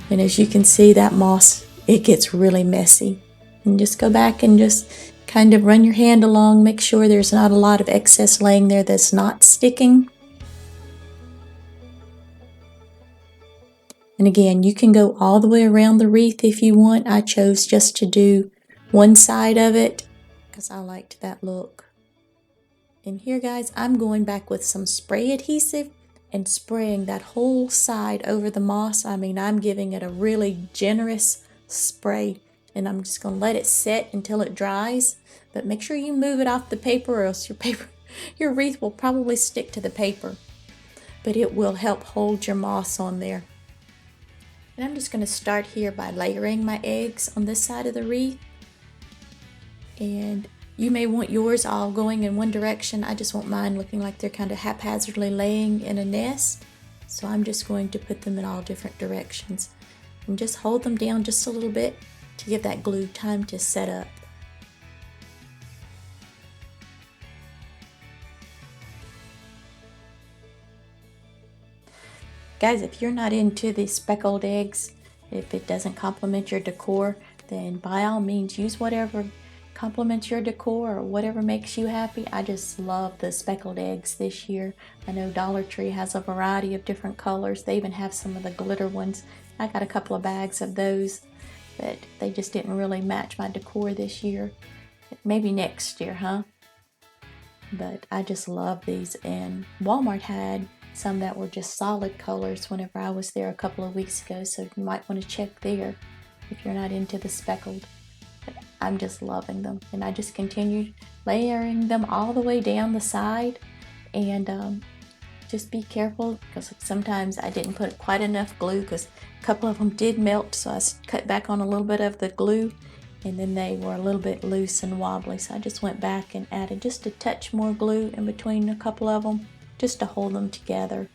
And as you can see, that moss, it gets really messy. And just go back and just kind of run your hand along, make sure there's not a lot of excess laying there that's not sticking. And again, you can go all the way around the wreath if you want. I chose just to do one side of it because I liked that look. And here, guys, I'm going back with some spray adhesive and spraying that whole side over the moss. I mean, I'm giving it a really generous spray, and I'm just going to let it set until it dries. But make sure you move it off the paper, or else your wreath will probably stick to the paper. But it will help hold your moss on there. And I'm just going to start here by layering my eggs on this side of the wreath. And you may want yours all going in one direction. I just want mine looking like they're kind of haphazardly laying in a nest. So I'm just going to put them in all different directions. And just hold them down just a little bit to give that glue time to set up. Guys, if you're not into the speckled eggs, if it doesn't complement your decor, then by all means use whatever complements your decor or whatever makes you happy. I just love the speckled eggs this year. I know Dollar Tree has a variety of different colors. They even have some of the glitter ones. I got a couple of bags of those, but they just didn't really match my decor this year. Maybe next year, huh? But I just love these, and Walmart had some that were just solid colors whenever I was there a couple of weeks ago, so you might want to check there if you're not into the speckled. But I'm just loving them, and I just continued layering them all the way down the side. And just be careful, because sometimes I didn't put quite enough glue, because a couple of them did melt, so I cut back on a little bit of the glue, and then they were a little bit loose and wobbly, so I just went back and added just a touch more glue in between a couple of them just to hold them together.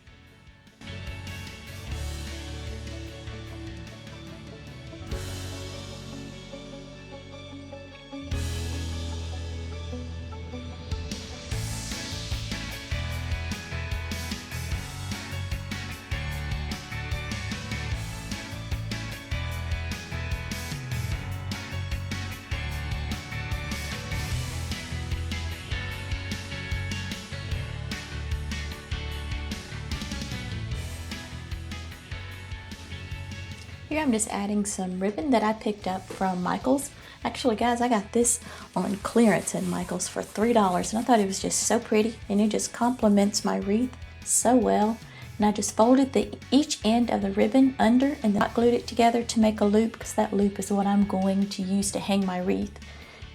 Here I'm just adding some ribbon that I picked up from Michael's. Actually, guys, I got this on clearance at Michael's for $3, and I thought it was just so pretty, and it just complements my wreath so well. And I just folded each end of the ribbon under and then glued it together to make a loop, because that loop is what I'm going to use to hang my wreath.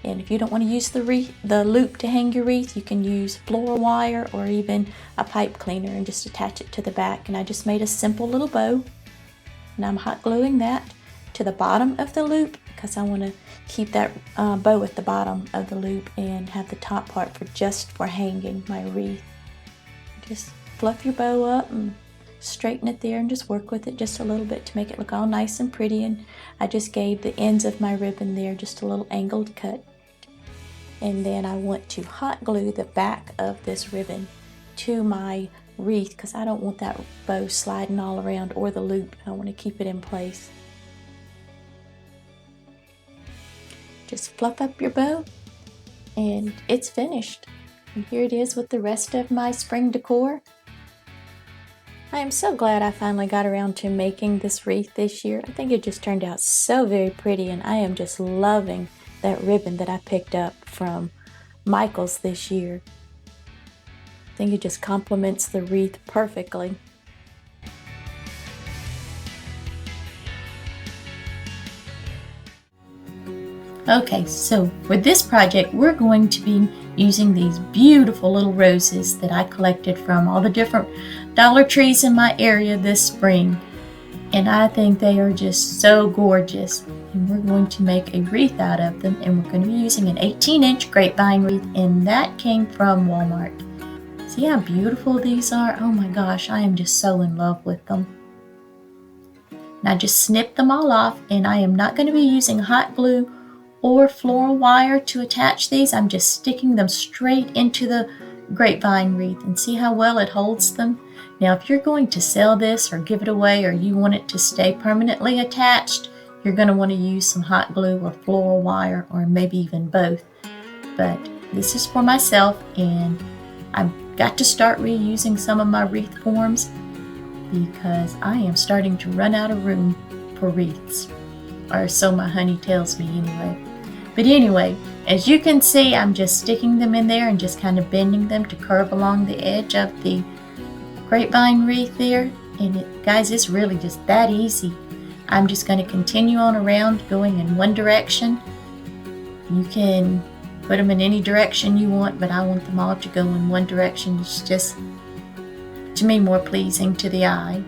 And if you don't want to use the loop to hang your wreath, you can use floor wire or even a pipe cleaner and just attach it to the back. And I just made a simple little bow. And I'm hot gluing that to the bottom of the loop, because I want to keep that bow at the bottom of the loop and have the top part for hanging my wreath. Just fluff your bow up and straighten it there, and just work with it just a little bit to make it look all nice and pretty. And I just gave the ends of my ribbon there just a little angled cut. And then I want to hot glue the back of this ribbon to my wreath, because I don't want that bow sliding all around, or the loop. I want to keep it in place. Just fluff up your bow and it's finished. And here it is with the rest of my spring decor. I am so glad I finally got around to making this wreath this year. I think it just turned out so very pretty, and I am just loving that ribbon that I picked up from Michael's this year. I think it just complements the wreath perfectly. Okay, so for this project, we're going to be using these beautiful little roses that I collected from all the different Dollar Trees in my area this spring. And I think they are just so gorgeous. And we're going to make a wreath out of them, and we're going to be using an 18-inch grapevine wreath, and that came from Walmart. See how beautiful these are? Oh my gosh, I am just so in love with them. And I just snipped them all off, and I am not going to be using hot glue or floral wire to attach these. I'm just sticking them straight into the grapevine wreath, and see how well it holds them. Now if you're going to sell this or give it away, or you want it to stay permanently attached, you're going to want to use some hot glue or floral wire, or maybe even both. But this is for myself, and I've got to start reusing some of my wreath forms because I am starting to run out of room for wreaths, or so my honey tells me anyway. But anyway, as you can see, I'm just sticking them in there and just kind of bending them to curve along the edge of the grapevine wreath there. And guys, it's really just that easy. I'm just going to continue on around going in one direction. You can put them in any direction you want, but I want them all to go in one direction. It's just, to me, more pleasing to the eye.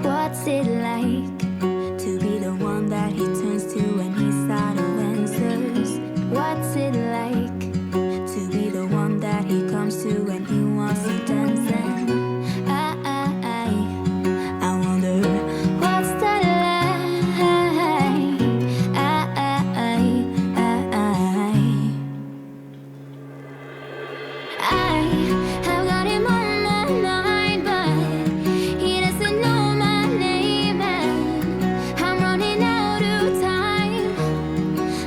What's it like to be the one that he turns to when he's out of answers? What's it like to be the one that he comes to when he wants to dance? And I wonder what's that like? I've got him on my mind, but he doesn't know my name, and I'm running out of time.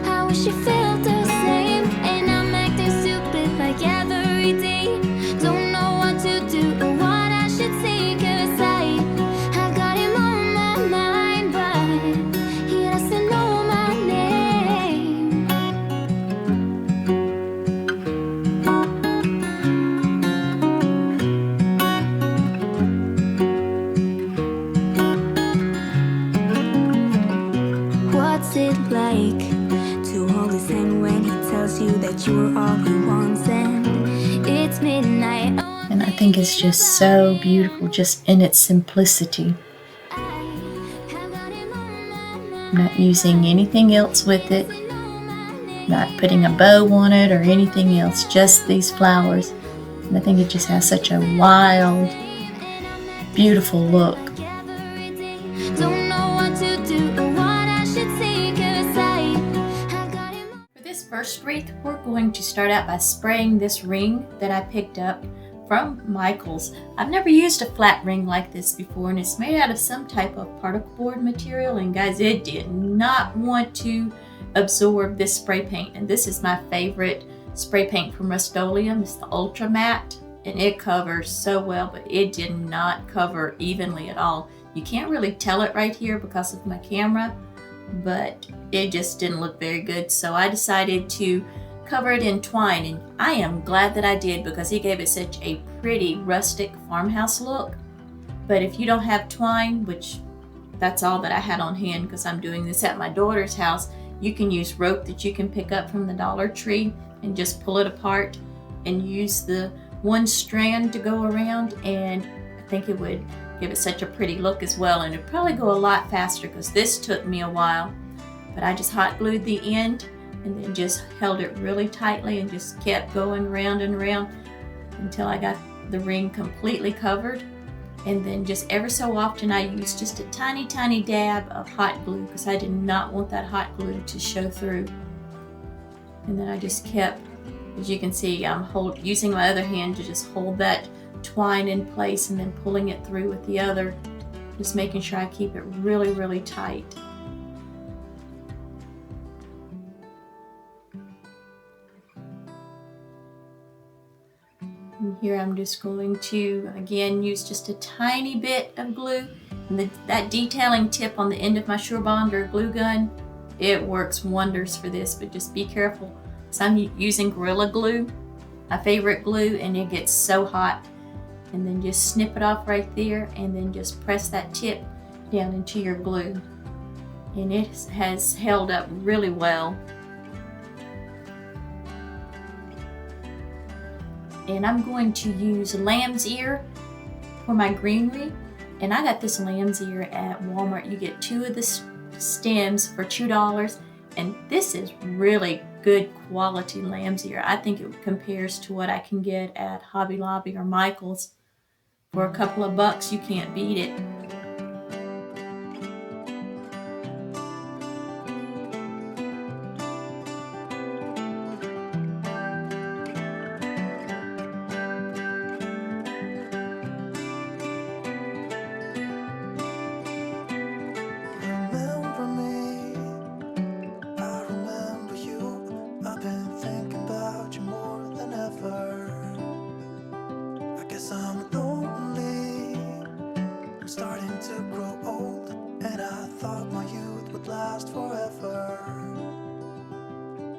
I wish he felt the same, and I'm acting stupid like every day. Don't know what to do or what I should say, 'cause I've got him on my mind, but he doesn't know my name. What's it like to hold his hand when he tells you that you're all he wants, and it's midnight? And I think it's just so beautiful, just in its simplicity. Not using anything else with it, not putting a bow on it or anything else, just these flowers. And I think it just has such a wild, beautiful look. Don't know what to do or what I should say, 'cause I've got him. For this first wreath, we're going to start out by spraying this ring that I picked up from Michael's. I've never used a flat ring like this before, and it's made out of some type of particle board material, and guys, it did not want to absorb this spray paint. And this is my favorite spray paint from Rust-Oleum. It's the Ultra Matte, and it covers so well, but it did not cover evenly at all. You can't really tell it right here because of my camera, but it just didn't look very good. So I decided to cover it in twine, and I am glad that I did because he gave it such a pretty rustic farmhouse look. But if you don't have twine, which that's all that I had on hand because I'm doing this at my daughter's house, you can use rope that you can pick up from the Dollar Tree and just pull it apart and use the one strand to go around, and I think it would give it such a pretty look as well. And it'd probably go a lot faster because this took me a while. But I just hot glued the end and then just held it really tightly and just kept going round and round until I got the ring completely covered. And then just ever so often I used just a tiny dab of hot glue because I did not want that hot glue to show through. And then I just kept, as you can see, I'm using my other hand to just hold that twine in place and then pulling it through with the other, just making sure I keep it really tight. And Here I'm just going to, again, use just a tiny bit of glue. And that detailing tip on the end of my Sure Bonder glue gun, it works wonders for this, but just be careful. So I'm using Gorilla Glue, my favorite glue, and it gets so hot. And then just snip it off right there, and then just press that tip down into your glue. And it has held up really well. And I'm going to use lamb's ear for my greenery. And I got this lamb's ear at Walmart. You get 2 of the stems for $2. And this is really good quality lamb's ear. I think it compares to what I can get at Hobby Lobby or Michael's. For a couple of bucks, you can't beat it. Remember me, I remember you. I've been thinking about you more than ever. I guess I'm lonely, I'm starting to grow old, and I thought my youth would last forever.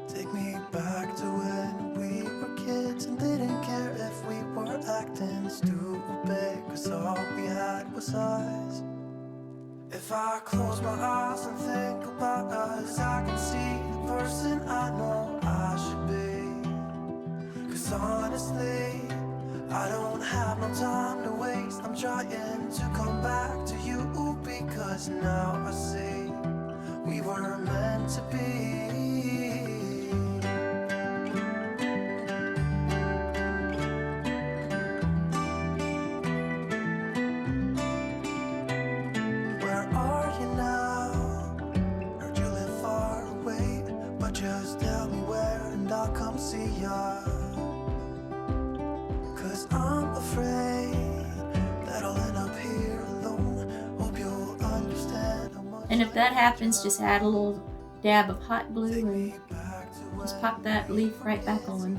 Take me back to when we were kids and didn't care if we were acting stupid, 'cause all we had was us. If I close my eyes and think about us, I can see the person I know I should be. 'Cause honestly, I don't have no time to waste. I'm trying to come back to you, because now I see we were meant to be. Where are you now? Heard you live far away, but just tell me where and I'll come see ya. 'Cause I'm afraid that I'll end up here alone. Hope you'll understand how much. And if that happens, just add a little dab of hot glue and just pop that leaf right back on.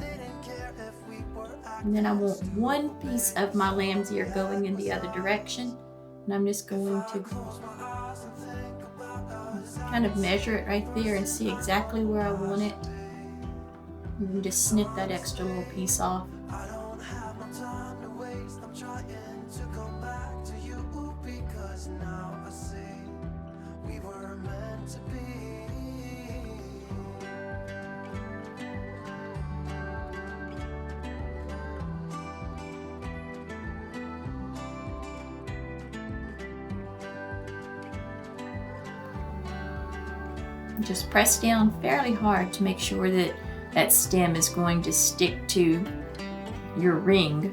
And then I want 1 piece of my lamb's ear going in the other direction. And I'm just going to kind of measure it right there and see exactly where I want it. And then just snip that extra little piece off. I don't have no time to waste. I'm trying to come back to you, because now I see we were meant to be. Just press down fairly hard to make sure that that stem is going to stick to your ring.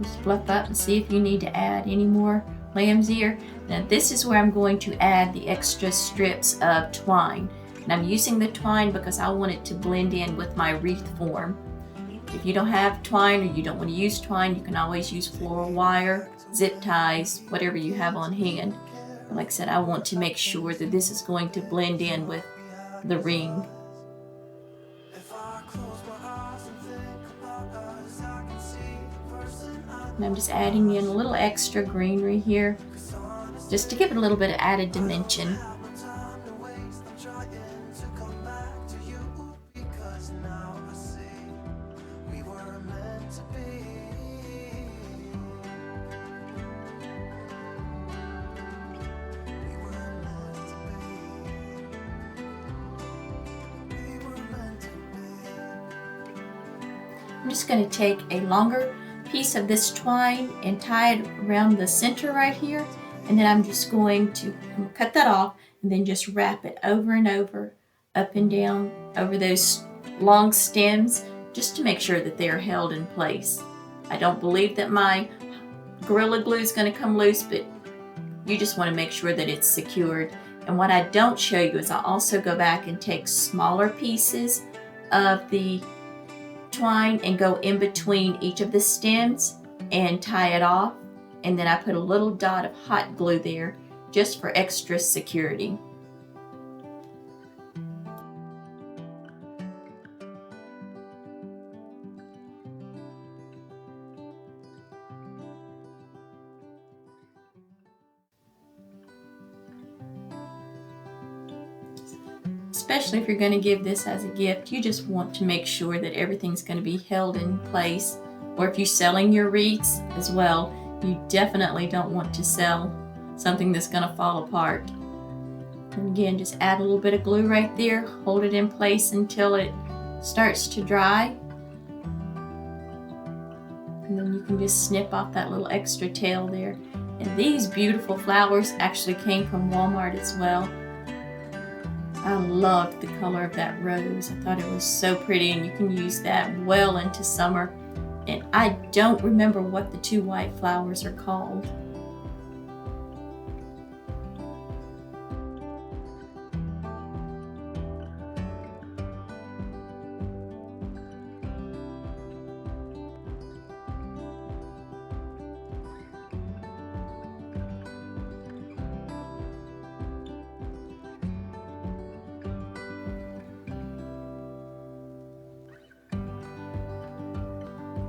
Just fluff up and see if you need to add any more lamb's ear. Now this is where I'm going to add the extra strips of twine. And I'm using the twine because I want it to blend in with my wreath form. If you don't have twine or you don't want to use twine, you can always use floral wire, zip ties, whatever you have on hand. But like I said, I want to make sure that this is going to blend in with the ring. And I'm just adding in a little extra greenery here, just to give it a little bit of added dimension. I'm just going to take a longer piece of this twine and tie it around the center right here, and then I'm just going to cut that off and then just wrap it over and over, up and down over those long stems, just to make sure that they are held in place. I don't believe that my Gorilla Glue is going to come loose, but you just want to make sure that it's secured. And what I don't show you is I also go back and take smaller pieces of the twine and go in between each of the stems and tie it off, and then I put a little dot of hot glue there just for extra security. especially if you're going to give this as a gift, you just want to make sure that everything's going to be held in place. Or if you're selling your wreaths as well, you definitely don't want to sell something that's going to fall apart. And again, just add a little bit of glue right there, hold it in place until it starts to dry. And then you can just snip off that little extra tail there. And these beautiful flowers actually came from Walmart as well. I loved the color of that rose. I thought it was so pretty, and you can use that well into summer. And I don't remember what the two white flowers are called.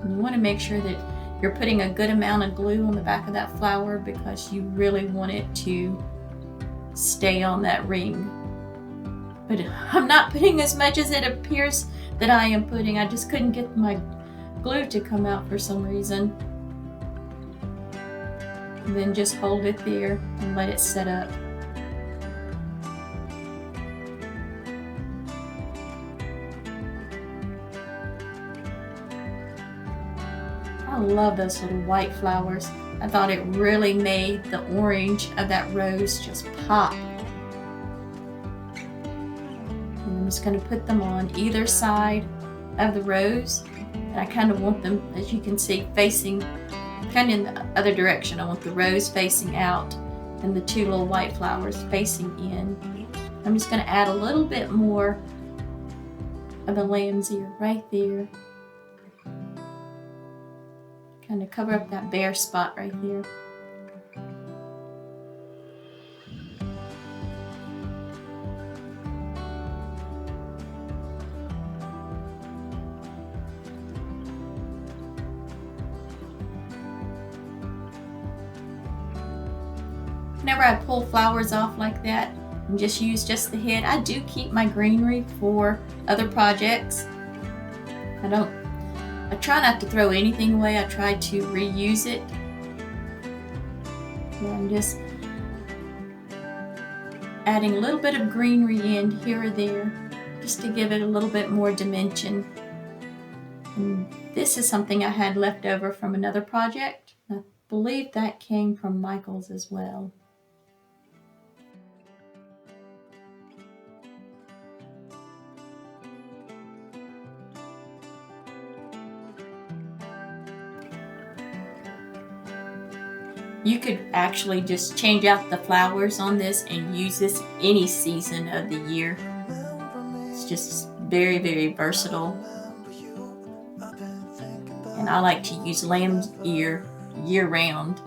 You want to make sure that you're putting a good amount of glue on the back of that flower because you really want it to stay on that ring. But I'm not putting as much as it appears that I am putting. I just couldn't get my glue to come out for some reason. And then just hold it there and let it set up. I love those little white flowers. I thought it really made the orange of that rose just pop. And I'm just going to put them on either side of the rose. And I kind of want them, as you can see, facing kind of in the other direction. I want the rose facing out and the two little white flowers facing in. I'm just going to add a little bit more of the lamb's ear right there. Kind of cover up that bare spot right there. Whenever I pull flowers off like that and just use just the head, I do keep my greenery for other projects. I try not to throw anything away. I try to reuse it. And I'm just adding a little bit of greenery in here or there just to give it a little bit more dimension. And this is something I had left over from another project. I believe that came from Michael's as well. You could actually just change out the flowers on this and use this any season of the year. It's just very, very versatile. And I like to use lamb's ear year round.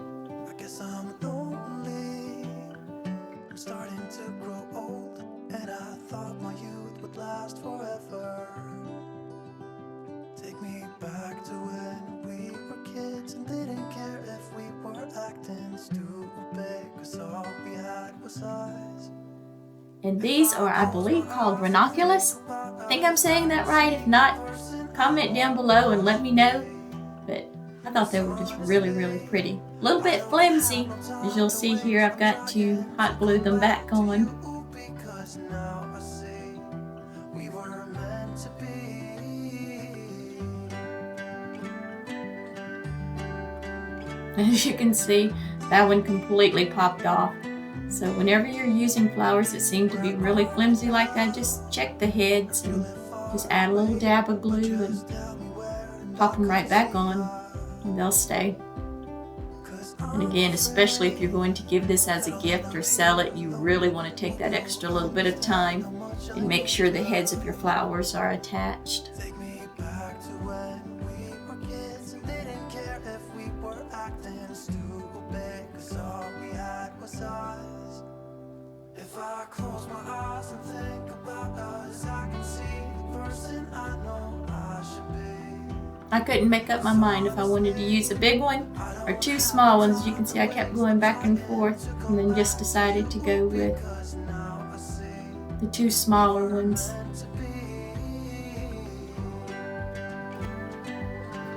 And these are, I believe, called ranunculus. I think I'm saying that right. If not, comment down below and let me know. But I thought they were just really, really pretty. A little bit flimsy. As you'll see here, I've got to hot glue them back on. As you can see, that one completely popped off. So whenever you're using flowers that seem to be really flimsy like that, just check the heads and just add a little dab of glue and pop them right back on and they'll stay. And again, especially if you're going to give this as a gift or sell it, you really want to take that extra little bit of time and make sure the heads of your flowers are attached. If I close my eyes and think about us, I can see the person I know I should be. I couldn't make up my mind if I wanted to use a big one or two small ones. As you can see, I kept going back and forth and then just decided to go with the two smaller ones.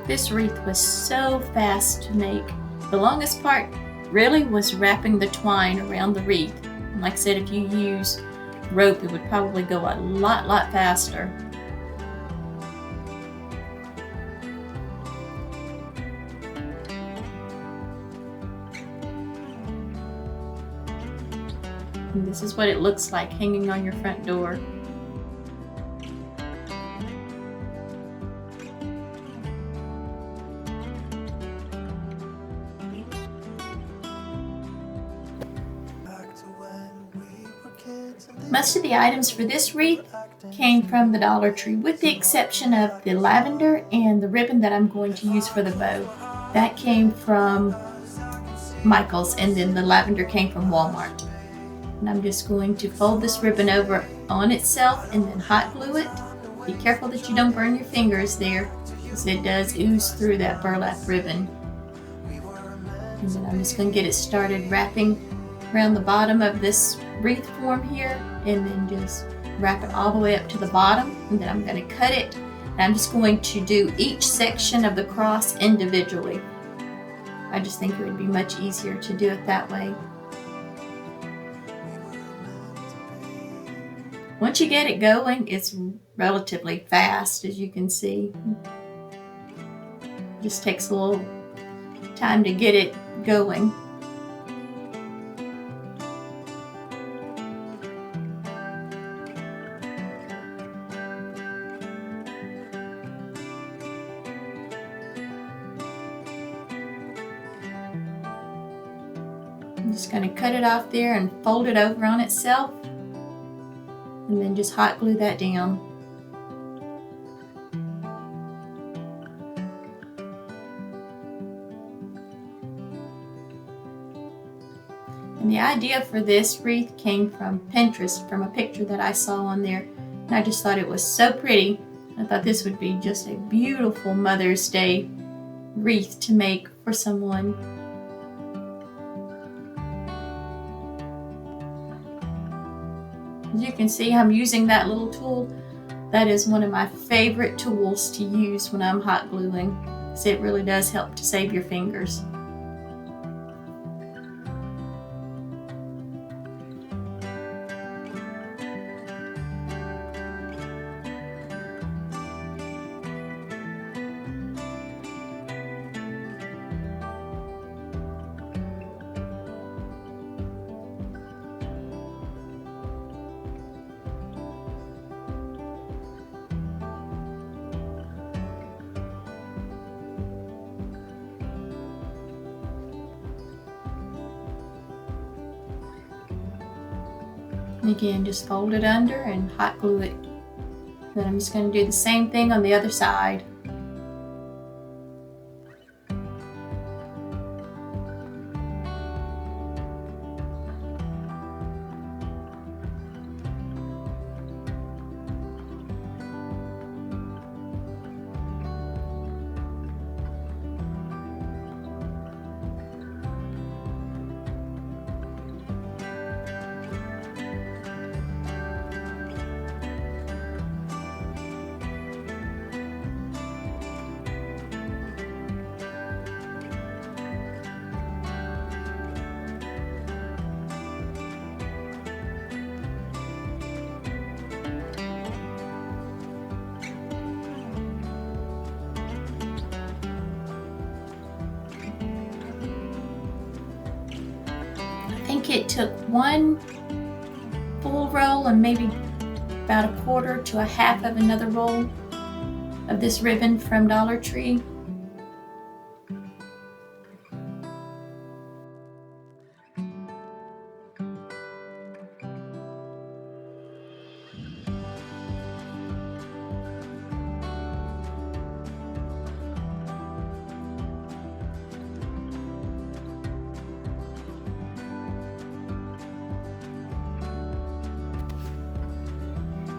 This wreath was so fast to make. The longest part really was wrapping the twine around the wreath. And like I said, if you use rope, it would probably go a lot faster. And this is what it looks like hanging on your front door. Most of the items for this wreath came from the Dollar Tree, with the exception of the lavender and the ribbon that I'm going to use for the bow. That came from Michael's, and then the lavender came from Walmart. And I'm just going to fold this ribbon over on itself and then hot glue it. Be careful that you don't burn your fingers there, because it does ooze through that burlap ribbon. And then I'm just going to get it started wrapping around the bottom of this wreath form here, and then just wrap it all the way up to the bottom, and then I'm going to cut it. And I'm just going to do each section of the cross individually. I just think it would be much easier to do it that way. Once you get it going, it's relatively fast, as you can see. It just takes a little time to get it going. I'm just going to cut it off there and fold it over on itself, and then just hot glue that down. And the idea for this wreath came from Pinterest, from a picture that I saw on there, and I just thought it was so pretty. I thought this would be just a beautiful Mother's Day wreath to make for someone. As you can see, I'm using that little tool. That is one of my favorite tools to use when I'm hot gluing, because it really does help to save your fingers. And again, just fold it under and hot glue it. Then I'm just going to do the same thing on the other side. I think it took one full roll and maybe about a quarter to a half of another roll of this ribbon from Dollar Tree.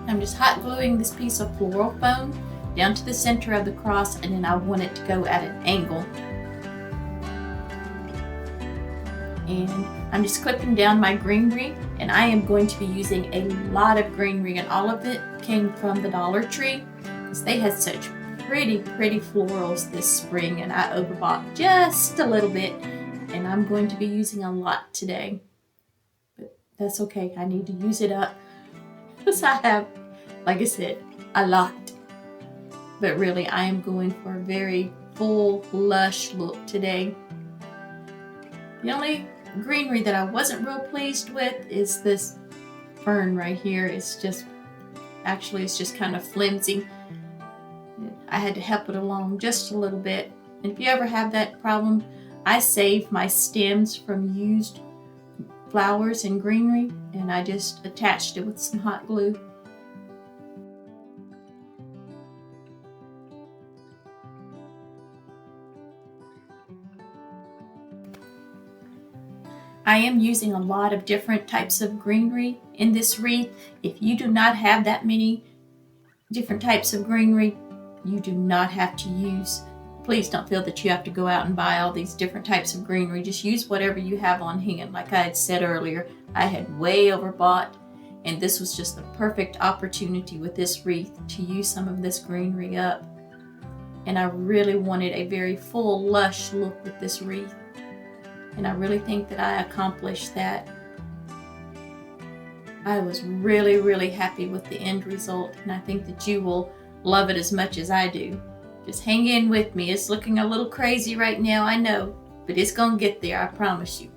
I'm just hot gluing this piece of floral foam down to the center of the cross, and then I want it to go at an angle. And I'm just clipping down my greenery And I am going to be using a lot of greenery, and all of it came from the Dollar Tree because they had such pretty florals this spring, and I overbought just a little bit, and I'm going to be using a lot today. But that's okay, I need to use it up because I have, like I said, a lot. But really, I am going for a very full, lush look today. The only greenery that I wasn't real pleased with is this fern right here. It's just kind of flimsy. I had to help it along just a little bit. And if you ever have that problem, I save my stems from used flowers and greenery, and I just attached it with some hot glue. I am using a lot of different types of greenery in this wreath. If you do not have that many different types of greenery, you do not have to use. Please don't feel that you have to go out and buy all these different types of greenery. Just use whatever you have on hand. Like I had said earlier, I had way overbought, and this was just the perfect opportunity with this wreath to use some of this greenery up. And I really wanted a very full, lush look with this wreath. And I really think that I accomplished that. I was really happy with the end result, and I think that you will love it as much as I do. Just hang in with me. It's looking a little crazy right now, I know, but it's gonna get there, I promise you.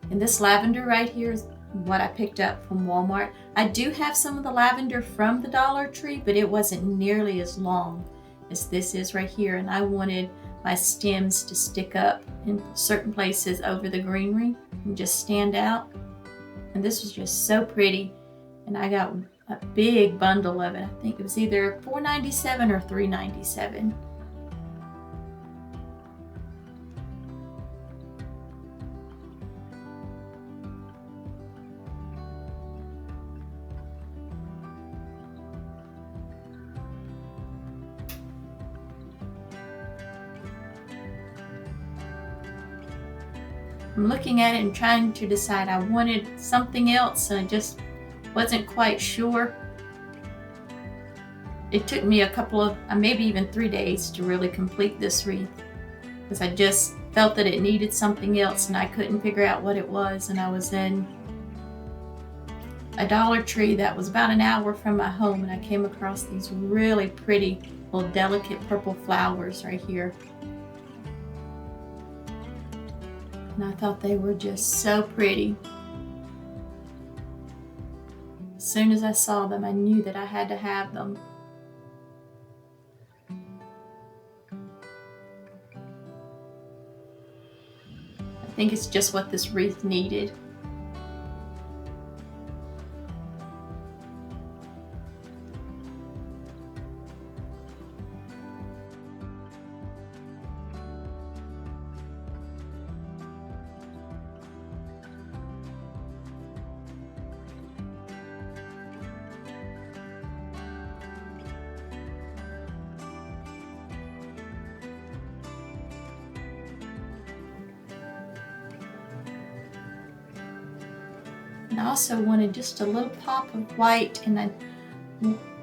And this lavender right here is what I picked up from Walmart. I do have some of the lavender from the Dollar Tree, but it wasn't nearly as long as this is right here, and I wanted my stems to stick up in certain places over the greenery and just stand out. And this was just so pretty, and I got a big bundle of it. I think it was either $4.97 or $3.97. I'm looking at it and trying to decide. I wanted something else, and I just wasn't quite sure. It took me a couple of, maybe even 3 days to really complete this wreath, because I just felt that it needed something else and I couldn't figure out what it was. And I was in a Dollar Tree that was about an hour from my home, and I came across these really pretty little delicate purple flowers right here. And I thought they were just so pretty. As soon as I saw them, I knew that I had to have them. I think it's just what this wreath needed. And I also wanted just a little pop of white, and I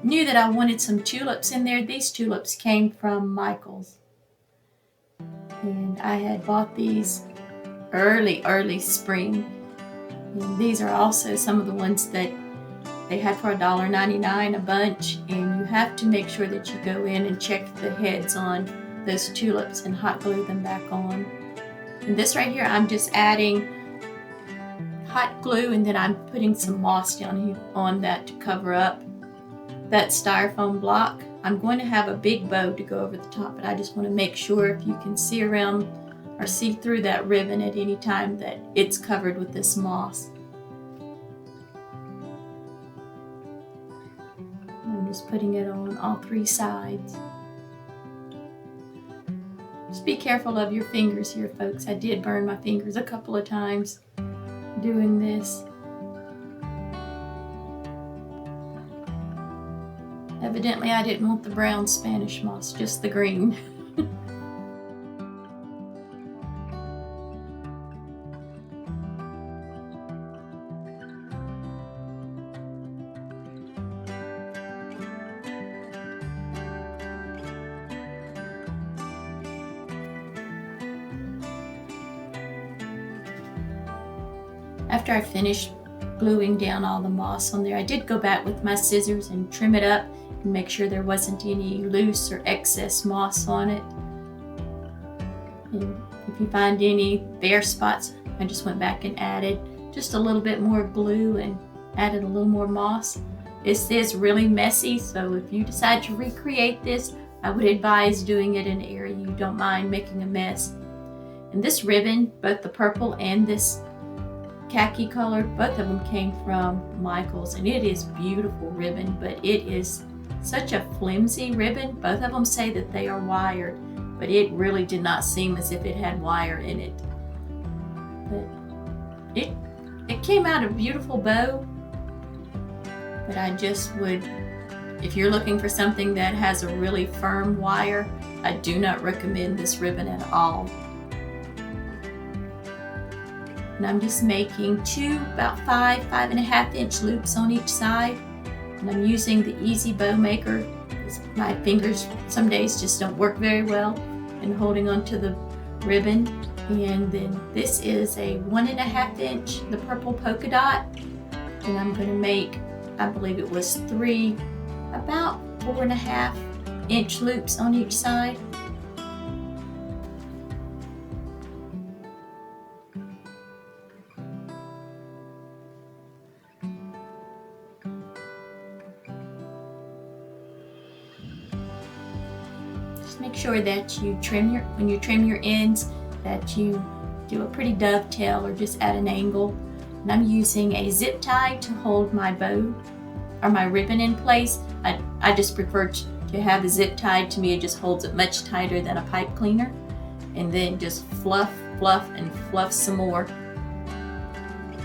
knew that I wanted some tulips in there. These tulips came from Michael's, and I had bought these early spring. And these are also some of the ones that they had for $1.99 a bunch, and you have to make sure that you go in and check the heads on those tulips and hot glue them back on. And this right here, I'm just adding hot glue, and then I'm putting some moss down here on that to cover up that styrofoam block. I'm going to have a big bow to go over the top, but I just want to make sure if you can see around or see through that ribbon at any time that it's covered with this moss. I'm just putting it on all 3 sides. Just be careful of your fingers here, folks. I did burn my fingers a couple of times doing this. Evidently, I didn't want the brown Spanish moss, just the green. After I finished gluing down all the moss on there, I did go back with my scissors and trim it up and make sure there wasn't any loose or excess moss on it. And if you find any bare spots, I just went back and added just a little bit more glue and added a little more moss. This is really messy, so if you decide to recreate this, I would advise doing it in an area you don't mind making a mess. And this ribbon, both the purple and this khaki color, both of them came from Michael's, and it is beautiful ribbon, but it is such a flimsy ribbon. Both of them say that they are wired, but it really did not seem as if it had wire in it. But it came out a beautiful bow, but I just would, if you're looking for something that has a really firm wire, I do not recommend this ribbon at all. And I'm just making two about 5.5 inch loops on each side. And I'm using the Easy Bow Maker because my fingers some days just don't work very well in holding onto the ribbon. And then this is a 1.5 inch, the purple polka dot. And I'm going to make, I believe it was three, about 4.5 inch loops on each side. Make sure that you when you trim your ends, that you do a pretty dovetail or just at an angle. And I'm using a zip tie to hold my bow or my ribbon in place. I just prefer to have the zip tied. To me, it just holds it much tighter than a pipe cleaner. And then just fluff, fluff, and fluff some more.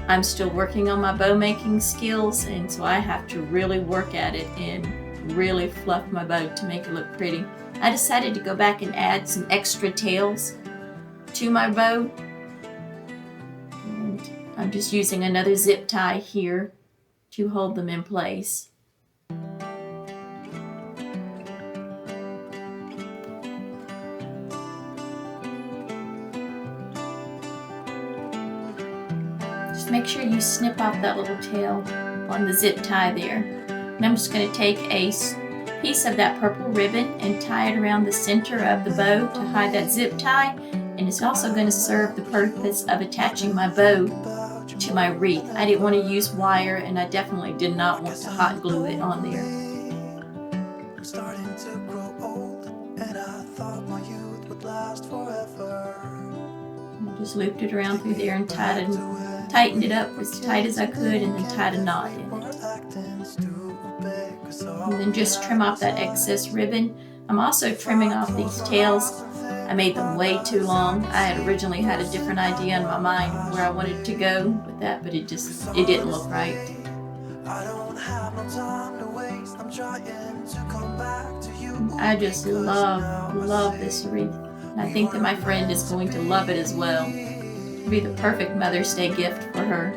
I'm still working on my bow making skills, and so I have to really work at it and really fluff my bow to make it look pretty. I decided to go back and add some extra tails to my bow. And I'm just using another zip tie here to hold them in place. Just make sure you snip off that little tail on the zip tie there. And I'm just going to take a piece of that purple ribbon and tie it around the center of the bow to hide that zip tie, and it's also going to serve the purpose of attaching my bow to my wreath. I didn't want to use wire, and I definitely did not want to hot glue it on there. I'm starting to grow old, and I thought my youth would last forever. I just looped it around through there and tightened it up as tight as I could, and then tied a knot in it. And then just trim off that excess ribbon. I'm also trimming off these tails. I made them way too long. I had originally had a different idea in my mind where I wanted to go with that, but it didn't look right. I just love this wreath. And I think that my friend is going to love it as well. It'll be the perfect Mother's Day gift for her.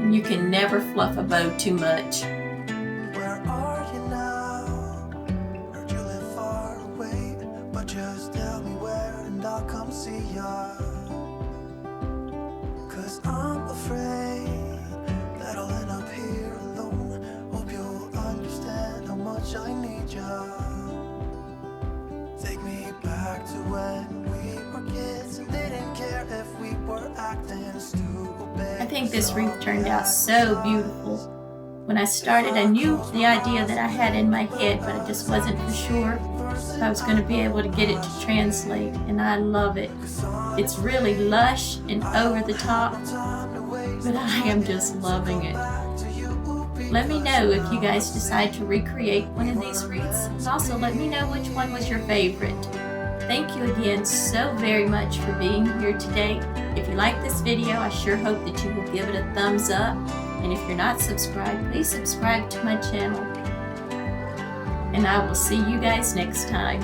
You can never fluff a bow too much. Where are you now? Heard you live far away, but just tell me where and I'll come see ya. 'Cause I'm afraid that I'll end up here alone. Hope you'll understand how much I need ya. Take me back to when we were kids and didn't care if we were acting stupid. I think this wreath turned out so beautiful. When I started, I knew the idea that I had in my head, but I just wasn't for sure if I was going to be able to get it to translate, and I love it. It's really lush and over the top, but I am just loving it. Let me know if you guys decide to recreate one of these wreaths, and also let me know which one was your favorite. Thank you again so very much for being here today. If you like this video, I sure hope that you will give it a thumbs up. And if you're not subscribed, please subscribe to my channel. And I will see you guys next time.